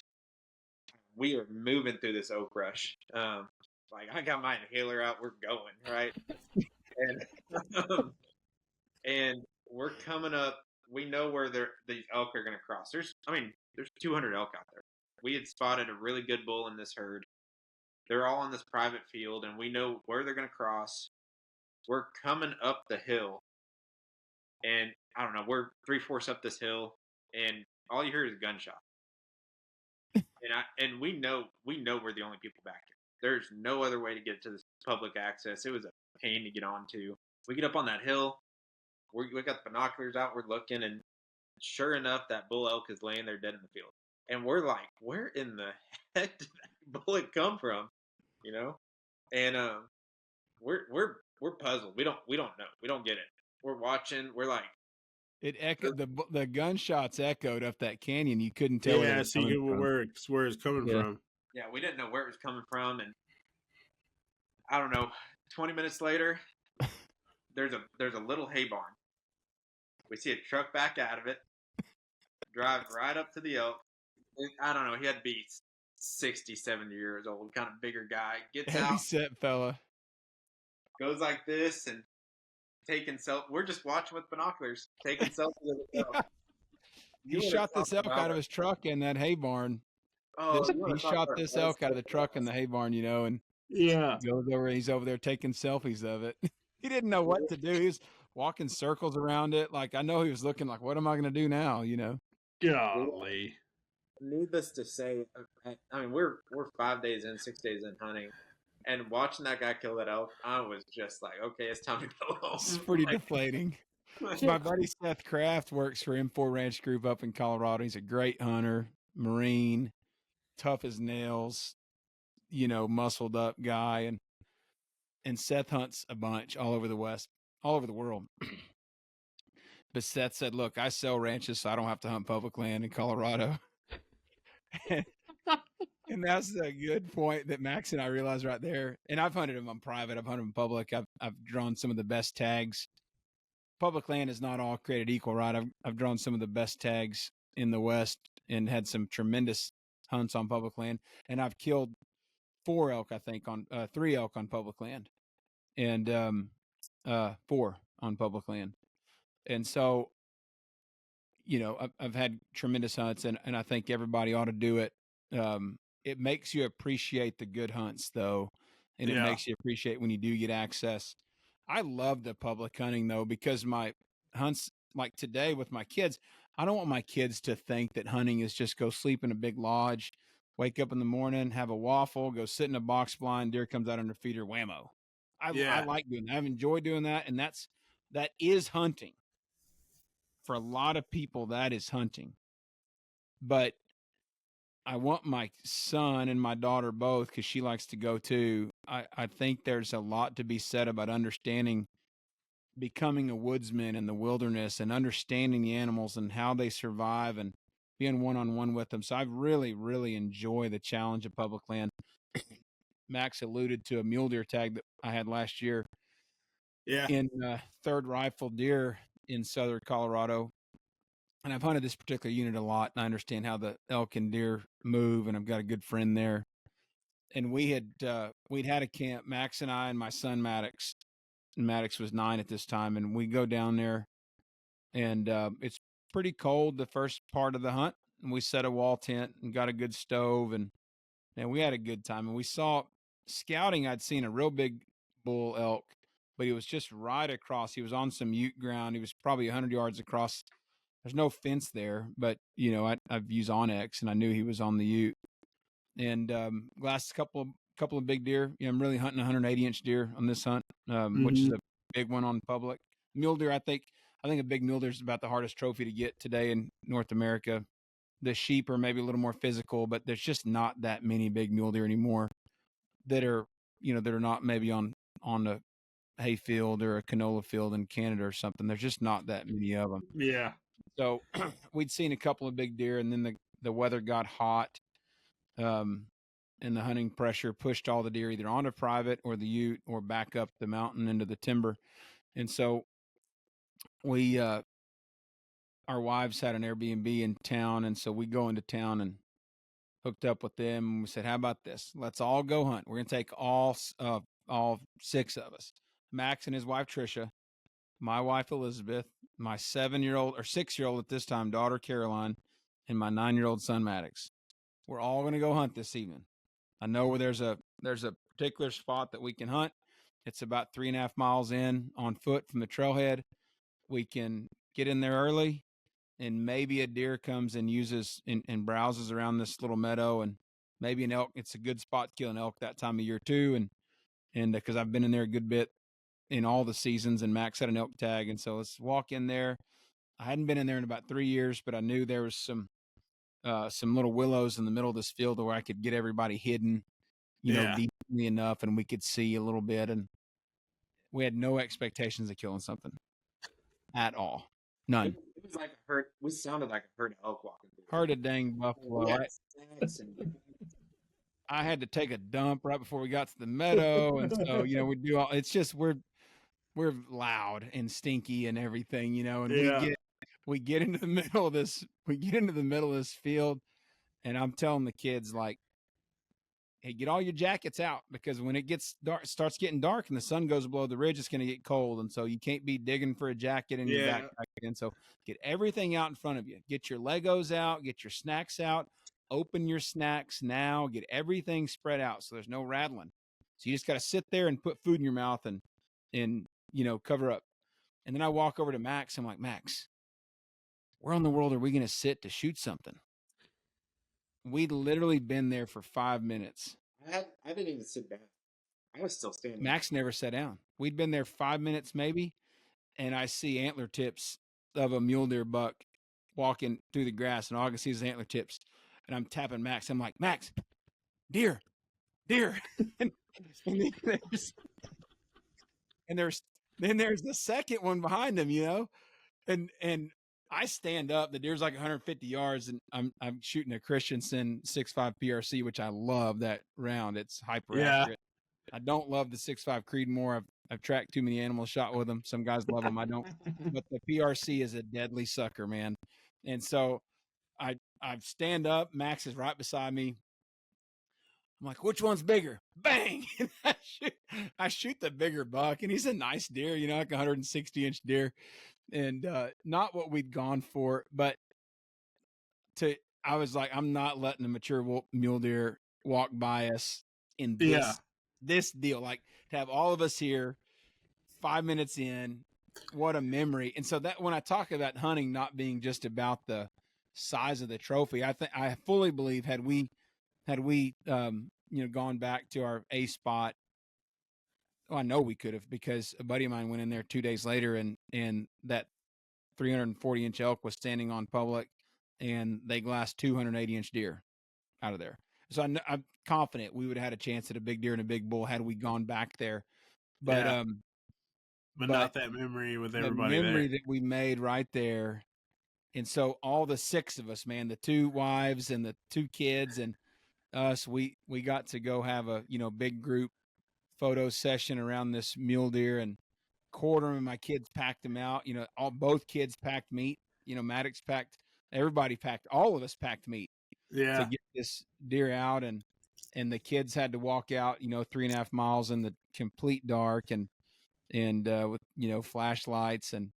we are moving through this oak brush. Like, I got my inhaler out. We're going, right? And we're coming up. We know where these elk are going to cross. There's 200 elk out there. We had spotted a really good bull in this herd. They're all on this private field, and we know where they're going to cross. We're coming up the hill, and I don't know, we're 3/4 up this hill, and all you hear is a gunshot. And we know we're the only people back here. There's no other way to get to this public access. It was a pain to get onto. We get up on that hill. We got the binoculars out. We're looking, and sure enough, that bull elk is laying there dead in the field. And we're like, where in the heck did that bullet come from? And we're puzzled. We don't know. We don't get it. We're watching. We're like, it echoed. The gunshots echoed up that canyon. You couldn't tell. Yeah, so you knew where it's coming from. Yeah, we didn't know where it was coming from, and I don't know. 20 minutes later, there's a little hay barn. We see a truck back out of it, drive right up to the elk. I don't know. He had to be 60, 70 years old, kind of bigger guy. Gets Heavy out, set fella. Goes like this and taking We're just watching with binoculars, taking selfies of the elk. He shot this elk out of his truck in that hay barn Oh, you He want to talk shot about this red elk out of the stuff? truck in the hay barn, and Yeah. goes over. He's over there taking selfies of it. He didn't know what to do. He was walking circles around it. Like, I know he was looking like, what am I going to do now? Golly. Needless to say, I mean, we're 5 days in, 6 days in hunting, and watching that guy kill that elk, I was just like, okay, it's time to go home. It's pretty deflating. My buddy Seth Kraft works for M4 Ranch Group up in Colorado. He's a great hunter, Marine, tough as nails, muscled up guy. And Seth hunts a bunch all over the world. But Seth said, look, I sell ranches, so I don't have to hunt public land in Colorado. And that's a good point that Max and I realized right there. And I've hunted them on private. I've hunted them public. I've drawn some of the best tags. Public land is not all created equal, right? I've drawn some of the best tags in the West and had some tremendous hunts on public land. And I've killed 3 elk on public land, and 4 on public land. And so, I've had tremendous hunts, and I think everybody ought to do it. It makes you appreciate the good hunts, though, and it makes you appreciate when you do get access. I love the public hunting, though, because my hunts, like today with my kids, I don't want my kids to think that hunting is just go sleep in a big lodge, wake up in the morning, have a waffle, go sit in a box blind, deer comes out under feeder, whammo. I like doing that. I've enjoyed doing that, and that is hunting. For a lot of people, that is hunting. But I want my son and my daughter both, because she likes to go too. I think there's a lot to be said about understanding, becoming a woodsman in the wilderness and understanding the animals and how they survive and being one-on-one with them. So I really, really enjoy the challenge of public land. Max alluded to a mule deer tag that I had last year in third rifle deer in southern Colorado. And I've hunted this particular unit a lot, and I understand how the elk and deer move, and I've got a good friend there. And we'd had a camp, Max and I and my son Maddox. And Maddox was 9 at this time, and we go down there, and it's pretty cold the first part of the hunt. And we set a wall tent and got a good stove, and we had a good time. And we saw scouting. I'd seen a real big bull elk, but he was just right across. He was on some ute ground. He was probably 100 yards across. There's no fence there, but I've used Onyx, and I knew he was on the ute. And last couple of big deer. I'm really hunting 180-inch deer on this hunt, which is a big one on public. Mule deer, I think a big mule deer is about the hardest trophy to get today in North America. The sheep are maybe a little more physical, but there's just not that many big mule deer anymore that are not maybe on a hay field or a canola field in Canada or something. There's just not that many of them. Yeah. So we'd seen a couple of big deer, and then the weather got hot, and the hunting pressure pushed all the deer either onto private or the ute or back up the mountain into the timber. And so we, our wives had an Airbnb in town, and so we go into town and hooked up with them. And we said, how about this? Let's all go hunt. We're going to take all 6 of us, Max and his wife, Trisha, my wife, Elizabeth, my 6-year-old at this time, daughter, Caroline, and my 9-year-old son, Maddox. We're all going to go hunt this evening. I know where there's a particular spot that we can hunt. It's about 3.5 miles in on foot from the trailhead. We can get in there early, and maybe a deer comes and uses and browses around this little meadow, and maybe an elk. It's a good spot to kill an elk that time of year too. And because I've been in there a good bit in all the seasons, and Max had an elk tag. And so let's walk in there. I hadn't been in there in about 3 years, but I knew there was some little willows in the middle of this field where I could get everybody hidden, deeply enough, and we could see a little bit. And we had no expectations of killing something at all. None. It was like we sounded like a herd of elk walking through. Heard a dang buffalo. I had to take a dump right before we got to the meadow, and so we do all. It's just we're loud and stinky and everything, and we get into the middle of this. We get into the middle of this field, and I'm telling the kids, like, hey, get all your jackets out, because when it gets dark, starts getting dark and the sun goes below the ridge, it's going to get cold. And so you can't be digging for a jacket in your backpack. And so get everything out in front of you. Get your Legos out, get your snacks out. open your snacks now, get everything spread out so there's no rattling. So you just got to sit there and put food in your mouth and cover up. And then I walk over to Max. I'm like, Max, where in the world are we going to sit to shoot something? We'd literally been there for 5 minutes. I didn't even sit down. I was still standing. Max never sat down. We'd been there 5 minutes maybe, and I see antler tips of a mule deer buck walking through the grass, and all I can see is antler tips. And I'm tapping Max. I'm like, Max, deer. and then there's the second one behind him, and I stand up. The deer's like 150 yards, and I'm shooting a Christensen 6.5 PRC, which I love that round. It's hyper accurate. I don't love the 6.5 Creedmoor. I've tracked too many animals, shot with them. Some guys love them. I don't. But the PRC is a deadly sucker, man. And so I stand up. Max is right beside me. I'm like, which one's bigger? Bang! And I shoot the bigger buck, and he's a nice deer, like 160-inch deer, and not what we'd gone for. But I was like, I'm not letting a mature mule deer walk by us in this deal. Like, to have all of us here 5 minutes in, what a memory. And so that when I talk about hunting not being just about the size of the trophy, I fully believe had we gone back to our A spot, I know we could have, because a buddy of mine went in there 2 days later, and that 340-inch elk was standing on public, and they glassed 280-inch deer out of there. So I'm confident we would have had a chance at a big deer and a big bull had we gone back there. But but not that memory with everybody the memory there that we made right there. And so all the 6 of us, man, the 2 wives and the 2 kids and us, we got to go have a big group photo session around this mule deer, and quarter of my kids packed them out. Both kids packed meat. Maddox packed, everybody packed, all of us packed meat to get this deer out, and the kids had to walk out 3.5 miles in the complete dark and with flashlights, and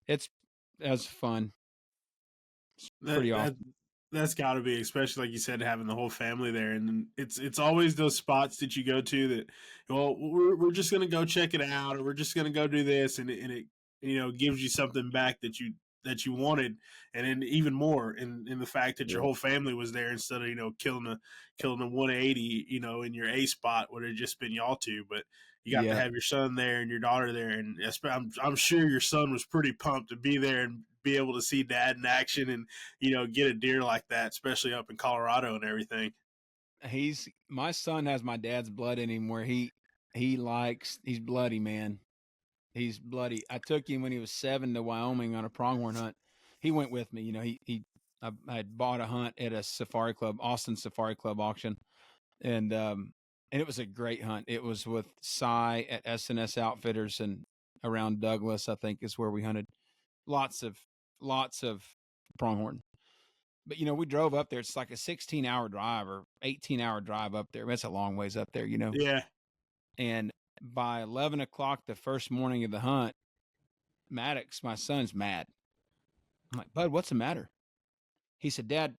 that was fun. It's pretty awesome. That's got to be, especially like you said, having the whole family there, and it's always those spots that you go to that, well, we're just gonna go check it out, or we're just gonna go do this, and it gives you something back that you wanted, and then even more in the fact that your whole family was there instead of killing a 180 in your A spot would have just been y'all two, but you got to have your son there and your daughter there, and I'm sure your son was pretty pumped to be there and be able to see dad in action and get a deer like that, especially up in Colorado and everything. My son has my dad's blood in him, where he's bloody, man. He's bloody. I took him when he was 7 to Wyoming on a pronghorn hunt. He went with me. I had bought a hunt at a safari club, Austin Safari Club auction, and it was a great hunt. It was with Cy at S&S Outfitters, and around Douglas, I think, is where we hunted. Lots of pronghorn. But we drove up there. It's like a 16-hour drive or 18-hour drive up there. That's a long ways up there, Yeah. And by 11 o'clock the first morning of the hunt, Maddox, my son's mad. I'm like, Bud, what's the matter? He said, Dad,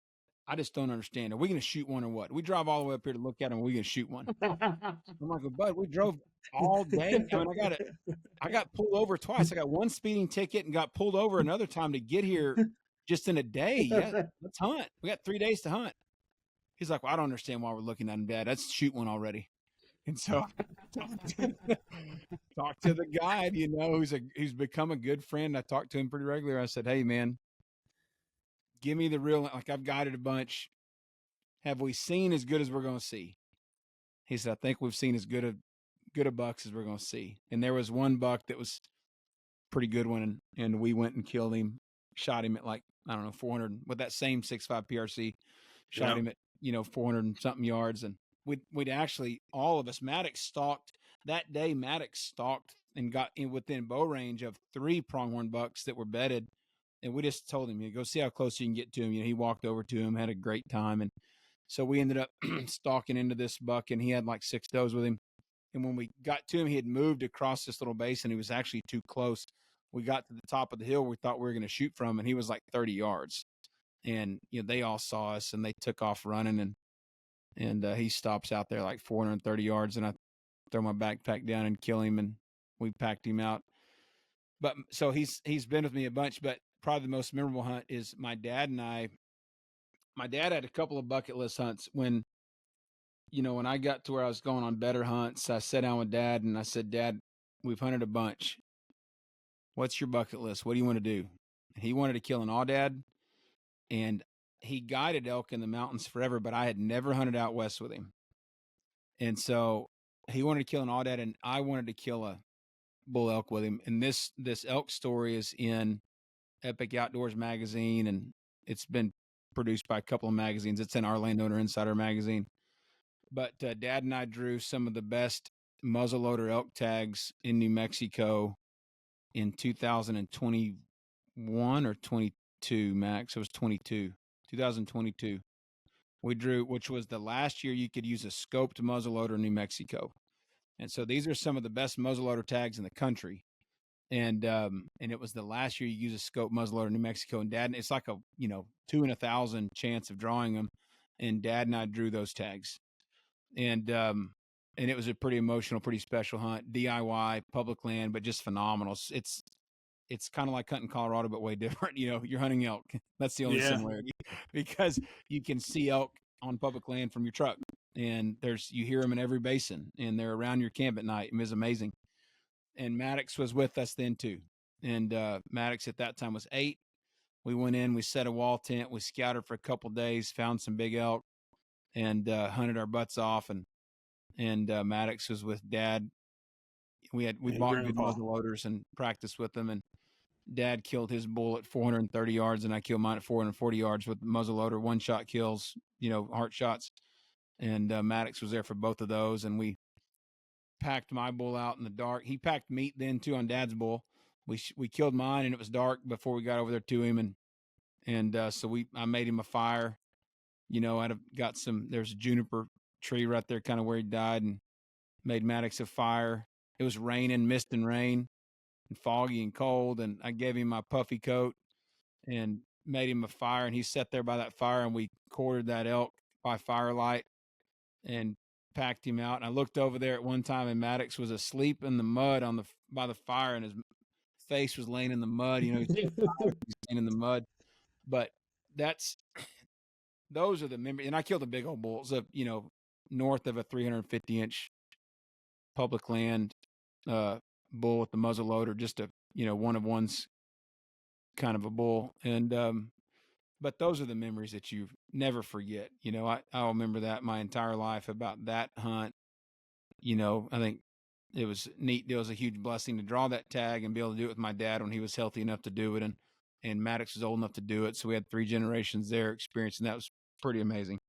I just don't understand. Are we going to shoot one or what? We drive all the way up here to look at him. Are we going to shoot one? I'm like, Bud, we drove all day. I got pulled over twice. I got one speeding ticket and got pulled over another time to get here just in a day. Yeah, let's hunt. We got 3 days to hunt. He's like, well, I don't understand why we're looking at him, Dad. Let's shoot one already. And so talked to the guide, who's become a good friend. I talked to him pretty regularly. I said, hey, man, give me the real, like, I've guided a bunch. Have we seen as good as we're going to see? He said, I think we've seen as good a bucks as we're going to see. And there was one buck that was pretty good one, and we went and killed him, shot him at 400 with that same 6.5 PRC, shot him at 400 and something yards. And we'd actually, all of us, Maddox stalked that day. Maddox stalked and got in within bow range of 3 pronghorn bucks that were bedded. And we just told him, go see how close you can get to him. He walked over to him, had a great time. And so we ended up stalking into this buck, and he had 6 does with him. And when we got to him, he had moved across this little basin. He was actually too close. We got to the top of the hill we thought we were going to shoot from, and he was 30 yards. and they all saw us and they took off running, and he stops out there like 430 yards, and I throw my backpack down and kill him, and we packed him out. But so he's been with me a bunch, but probably the most memorable hunt is my dad and I. My dad had a couple of bucket list hunts when I got to where I was going on better hunts. I sat down with Dad and I said, Dad, we've hunted a bunch. What's your bucket list? What do you want to do? And he wanted to kill an aoudad, and he guided elk in the mountains forever, but I had never hunted out west with him. And so he wanted to kill an aoudad, and I wanted to kill a bull elk with him. And this elk story is in Epic Outdoors magazine, and it's been produced by a couple of magazines. It's in our Landowner Insider magazine. But Dad and I drew some of the best muzzleloader elk tags in New Mexico in 2021 or 22, Max. It was 2022. We drew, which was the last year you could use a scoped muzzleloader in New Mexico. And so these are some of the best muzzleloader tags in the country. And it was the last year you use a scope muzzleloader in New Mexico. And Dad, it's like a 2 in 1,000 chance of drawing them. And Dad and I drew those tags. And it was a pretty emotional, pretty special hunt, DIY, public land, but just phenomenal. It's kind of like hunting Colorado, but way different. You're hunting elk. That's the only similarity, because you can see elk on public land from your truck, and you hear them in every basin, and they're around your camp at night. It was amazing. And Maddox was with us then too. And Maddox at that time was 8. We went in, we set a wall tent, we scouted for a couple days, found some big elk, and hunted our butts off. And Maddox was with Dad. We bought good muzzleloaders and practiced with them. And Dad killed his bull at 430 yards, and I killed mine at 440 yards with the muzzleloader, one-shot kills, heart shots. And Maddox was there for both of those, and we packed my bull out in the dark. He packed meat then too on Dad's bull. We killed mine, and it was dark before we got over there to him, and so I made him a fire. I'd have got there's a juniper tree right there kind of where he died, and made Maddox a fire. It was raining, mist and rain, and foggy and cold, and I gave him my puffy coat and made him a fire, and he sat there by that fire, and we quartered that elk by firelight and packed him out. And I looked over there at one time, and Maddox was asleep in the mud by the fire, and his face was laying in the mud. He's laying in the mud. But those are the memories. And I killed a big old bull. It was north of a 350-inch public land bull with the muzzle loader, just a one of one's kind of a bull. And but those are the memories that you never forget. I'll remember that my entire life about that hunt. I think it was neat. It was a huge blessing to draw that tag and be able to do it with my dad when he was healthy enough to do it, and Maddox was old enough to do it. So we had 3 generations there experiencing that. Was pretty amazing.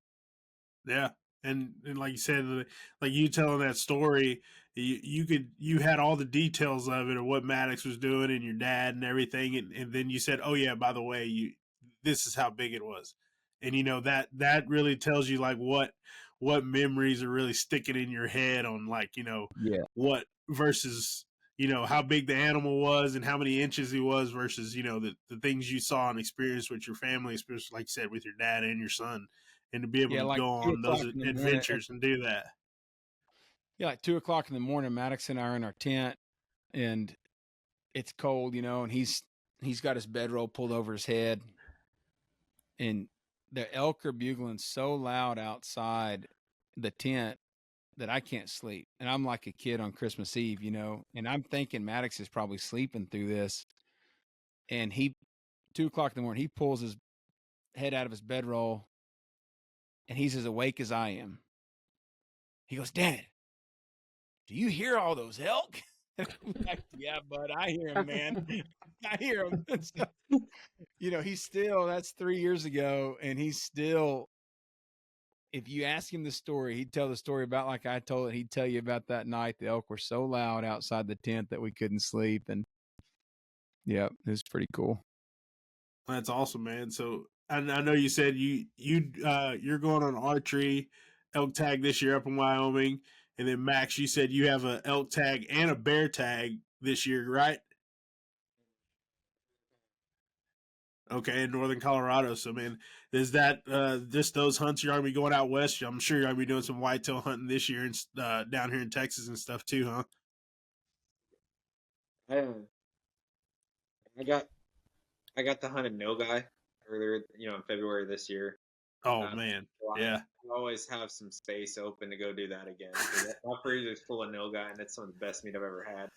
Yeah. And like you said, like you telling that story, you had all the details of it, or what Maddox was doing and your dad and everything. And then you said, oh yeah, by the way, this is how big it was. And that really tells you like what memories are really sticking in your head on, like, what versus, how big the animal was and how many inches he was versus, the things you saw and experienced with your family, especially like you said, with your dad and your son, and to be able to like go on those adventures and do that. Yeah. Like 2:00 in the morning, Maddox and I are in our tent, and it's cold, and he's got his bedroll pulled over his head, and the elk are bugling so loud outside the tent that I can't sleep. And I'm like a kid on Christmas Eve, and I'm thinking Maddox is probably sleeping through this. And 2:00 in the morning, he pulls his head out of his bedroll, and he's as awake as I am. He goes, Dad, do you hear all those elk? I'm like, yeah, bud, I hear him, man. I hear him. So, he's still, that's 3 years ago, and he's still, if you ask him the story, he'd tell the story about like I told it. He'd tell you about that night. The elk were so loud outside the tent that we couldn't sleep. And yeah, it was pretty cool. That's awesome, man. So I know you said you're going on archery elk tag this year up in Wyoming. And then Max, you said you have an elk tag and a bear tag this year, right? Okay, in northern Colorado. So, man, is that just those hunts you're going to be going out west? I'm sure you're going to be doing some whitetail hunting this year and down here in Texas and stuff too, huh? I, I got I got to hunt a nilgai earlier, in February this year. Oh, man. So Yeah. I always have some space open to go do that again. My freezer's full of nilgai, and it's some of the best meat I've ever had.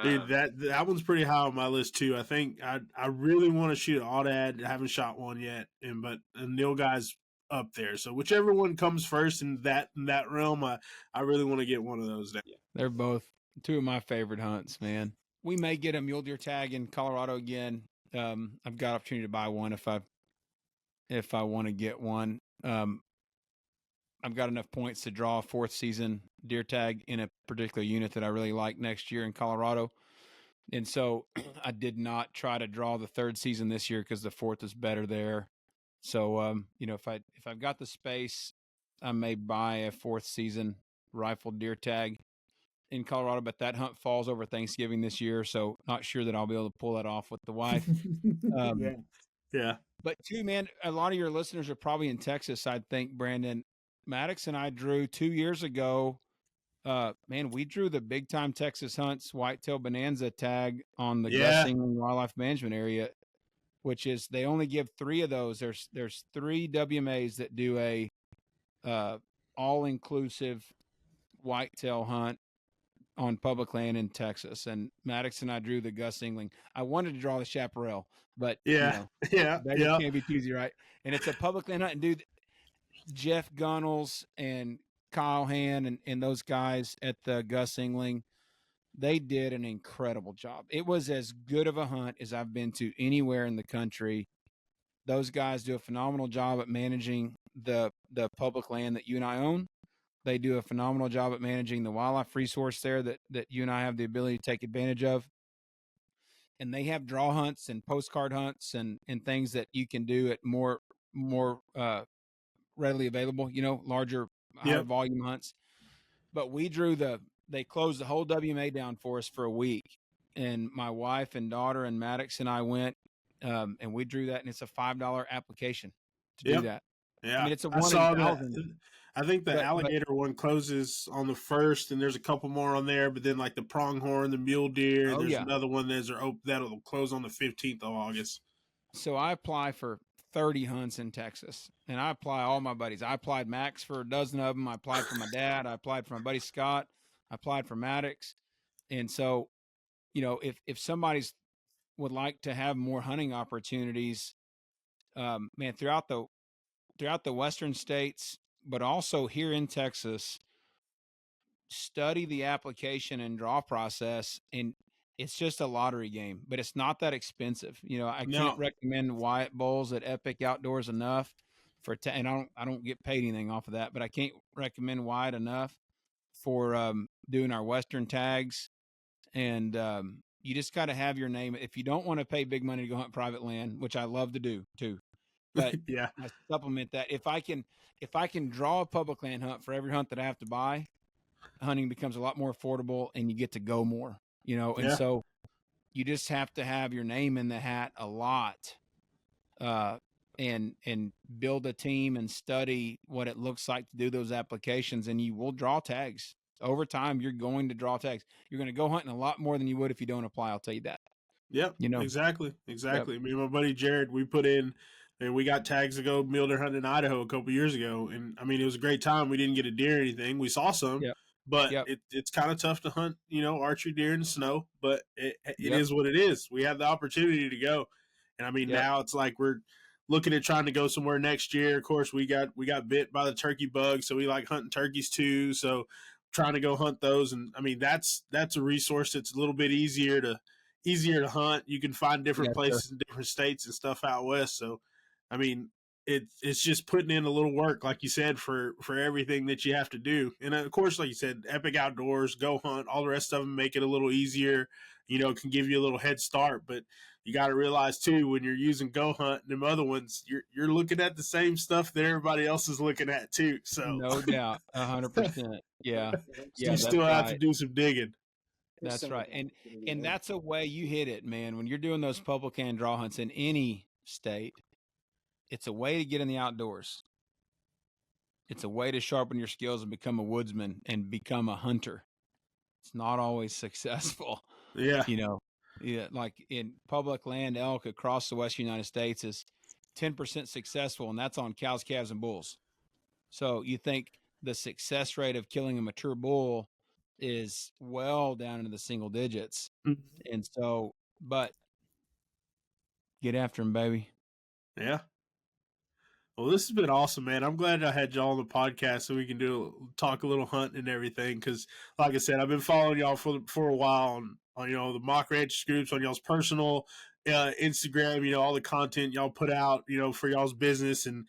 Dude, that one's pretty high on my list too. I think I really want to shoot an aoudad. I haven't shot one yet, but a nilgai's up there. So whichever one comes first in that realm, I really want to get one of those. Yeah. They're both two of my favorite hunts, man. We may get a mule deer tag in Colorado again. I've got opportunity to buy one if I want to get one. I've got enough points to draw a fourth season deer tag in a particular unit that I really like next year in Colorado. And so I did not try to draw the third season this year because the fourth is better there. So, if I've got the space, I may buy a fourth season rifle deer tag in Colorado, but that hunt falls over Thanksgiving this year. So not sure that I'll be able to pull that off with the wife. Yeah. But too, man, a lot of your listeners are probably in Texas, I think, Brandon. Maddox and I drew 2 years ago. Man, we drew the big time Texas hunts whitetail bonanza tag on the Gussing Wildlife Management Area, which is they only give 3 of those. There's 3 WMAs that do a all inclusive whitetail hunt on public land in Texas. And Maddox and I drew the Gus Engling. I wanted to draw the chaparral, but yeah, can't be too easy, right? And it's a public land hunt. And dude, Jeff Gunnels and Kyle Han and those guys at the Gus Engling, they did an incredible job. It was as good of a hunt as I've been to anywhere in the country. Those guys do a phenomenal job at managing the public land that you and I own. They do a phenomenal job at managing the wildlife resource there that you and I have the ability to take advantage of. And they have draw hunts and postcard hunts and things that you can do at more readily available, larger, higher volume hunts. But they closed the whole WMA down for us for a week. And my wife and daughter and Maddox and I went, and we drew that, and it's a $5 application to do that. Yeah. I mean, it's a I 1 saw in that. 1,000. I think the alligator one closes on the 1st, and there's a couple more on there. But then, like the pronghorn, the mule deer, there's another one that'll close on the 15th of August. So I apply for 30 hunts in Texas, and I apply all my buddies. I applied Max for a dozen of them. I applied for my dad. I applied for my buddy Scott. I applied for Maddox. And so, if somebody's would like to have more hunting opportunities, man, throughout the western states, but also here in Texas, study the application and draw process. And it's just a lottery game, but it's not that expensive. I can't recommend Wyatt Bowls at Epic Outdoors enough and I don't get paid anything off of that, but I can't recommend Wyatt enough for doing our western tags. And you just got to have your name. If you don't want to pay big money to go hunt private land, which I love to do too, but I supplement that. If I can draw a public land hunt for every hunt that I have to buy, hunting becomes a lot more affordable and you get to go more, and so you just have to have your name in the hat a lot, and build a team and study what it looks like to do those applications, and you will draw tags. Over time, you're going to draw tags. You're going to go hunting a lot more than you would if you don't apply. I'll tell you that. Yep. Exactly. Yep. Me and my buddy Jared, we put in, and we got tags to go mule deer hunting in Idaho a couple years ago. And I mean, it was a great time. We didn't get a deer or anything. We saw some, but it's kind of tough to hunt, archery deer in the snow, but it is what it is. We had the opportunity to go. And I mean, now it's like we're looking at trying to go somewhere next year. Of course, we got bit by the turkey bug, so we like hunting turkeys too. So trying to go hunt those. And I mean, that's a resource that's a little bit easier to hunt. You can find different places in different states and stuff out west. So, I mean, it's just putting in a little work, like you said, for everything that you have to do. And of course, like you said, Epic Outdoors, Go Hunt, all the rest of them make it a little easier, can give you a little head start. But you got to realize too, when you're using Go Hunt and them other ones, you're looking at the same stuff that everybody else is looking at too. So no doubt, 100%. Yeah. You still have to do some digging. That's right. And that's a way you hit it, man. When you're doing those public land draw hunts in any state. It's a way to get in the outdoors. It's a way to sharpen your skills and become a woodsman and become a hunter. It's not always successful. Yeah. Yeah, like in public land, elk across the Western United States is 10% successful, and that's on cows, calves, and bulls. So you think the success rate of killing a mature bull is well down into the single digits. Mm-hmm. And so, but get after him, baby. Yeah. Well, this has been awesome, man. I'm glad I had y'all on the podcast so we can talk a little hunting and everything. Because, like I said, I've been following y'all for a while on the Mock Ranch groups, on y'all's personal Instagram. All the content y'all put out, for y'all's business and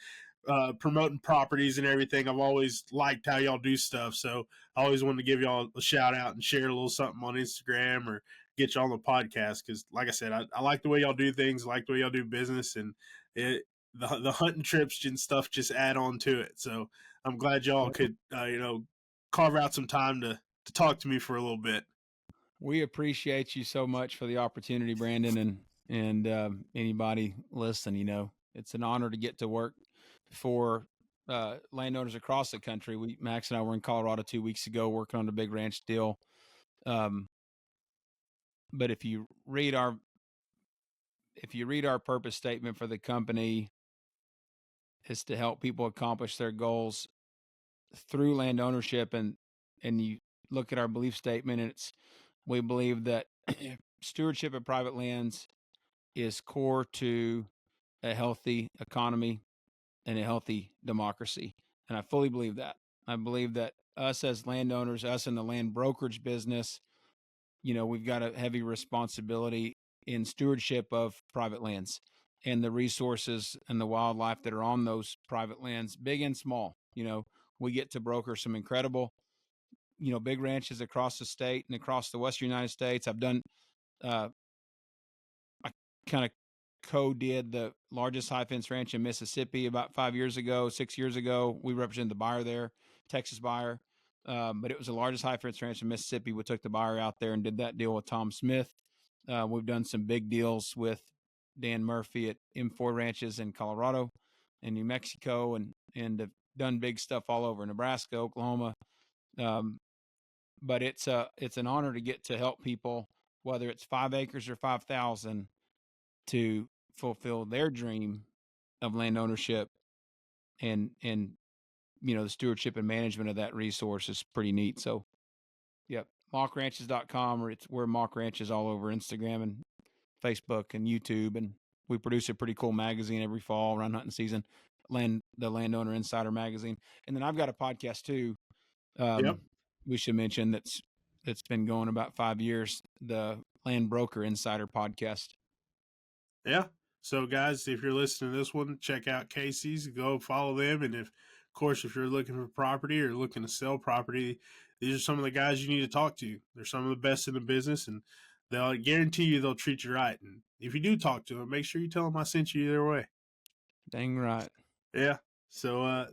promoting properties and everything. I've always liked how y'all do stuff, so I always wanted to give y'all a shout out and share a little something on Instagram or get y'all on the podcast. Because, like I said, I like the way y'all do things, I like the way y'all do business, and the hunting trips and stuff just add on to it. So I'm glad y'all could, carve out some time to talk to me for a little bit. We appreciate you so much for the opportunity, Brandon, and anybody listening. It's an honor to get to work for landowners across the country. Max and I were in Colorado 2 weeks ago working on a big ranch deal. But if you read our purpose statement for the company, is to help people accomplish their goals through land ownership, and you look at our belief statement, and we believe that stewardship of private lands is core to a healthy economy and a healthy democracy. And I fully believe that. I believe that us as landowners, us in the land brokerage business, we've got a heavy responsibility in stewardship of private lands and the resources and the wildlife that are on those private lands, big and small. We get to broker some incredible, big ranches across the state and across the Western United States. I've done, I kind of co-did the largest high fence ranch in Mississippi about 6 years ago. We represented the buyer there, Texas buyer. But it was the largest high fence ranch in Mississippi. We took the buyer out there and did that deal with Tom Smith. We've done some big deals with Dan Murphy at M4 ranches in Colorado and New Mexico, and have done big stuff all over Nebraska, Oklahoma. But it's an honor to get to help people, whether it's 5 acres or 5,000, to fulfill their dream of land ownership, and the stewardship and management of that resource is pretty neat. So, yep, mockranches.com, or we're Mock Ranches all over Instagram and Facebook and YouTube, and we produce a pretty cool magazine every fall around hunting season, the Landowner Insider magazine. And then I've got a podcast too. Yep. We should mention that's been going about 5 years, the Land Broker Insider podcast. Yeah. So guys, if you're listening to this one, check out Kasey's, go follow them. And of course, if you're looking for property or looking to sell property, these are some of the guys you need to talk to. They're some of the best in the business, and they'll guarantee you they'll treat you right. And if you do talk to them, make sure you tell them I sent you either way. Dang right. Yeah. So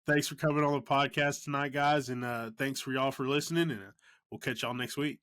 thanks for coming on the podcast tonight, guys. And thanks for y'all for listening. And we'll catch y'all next week.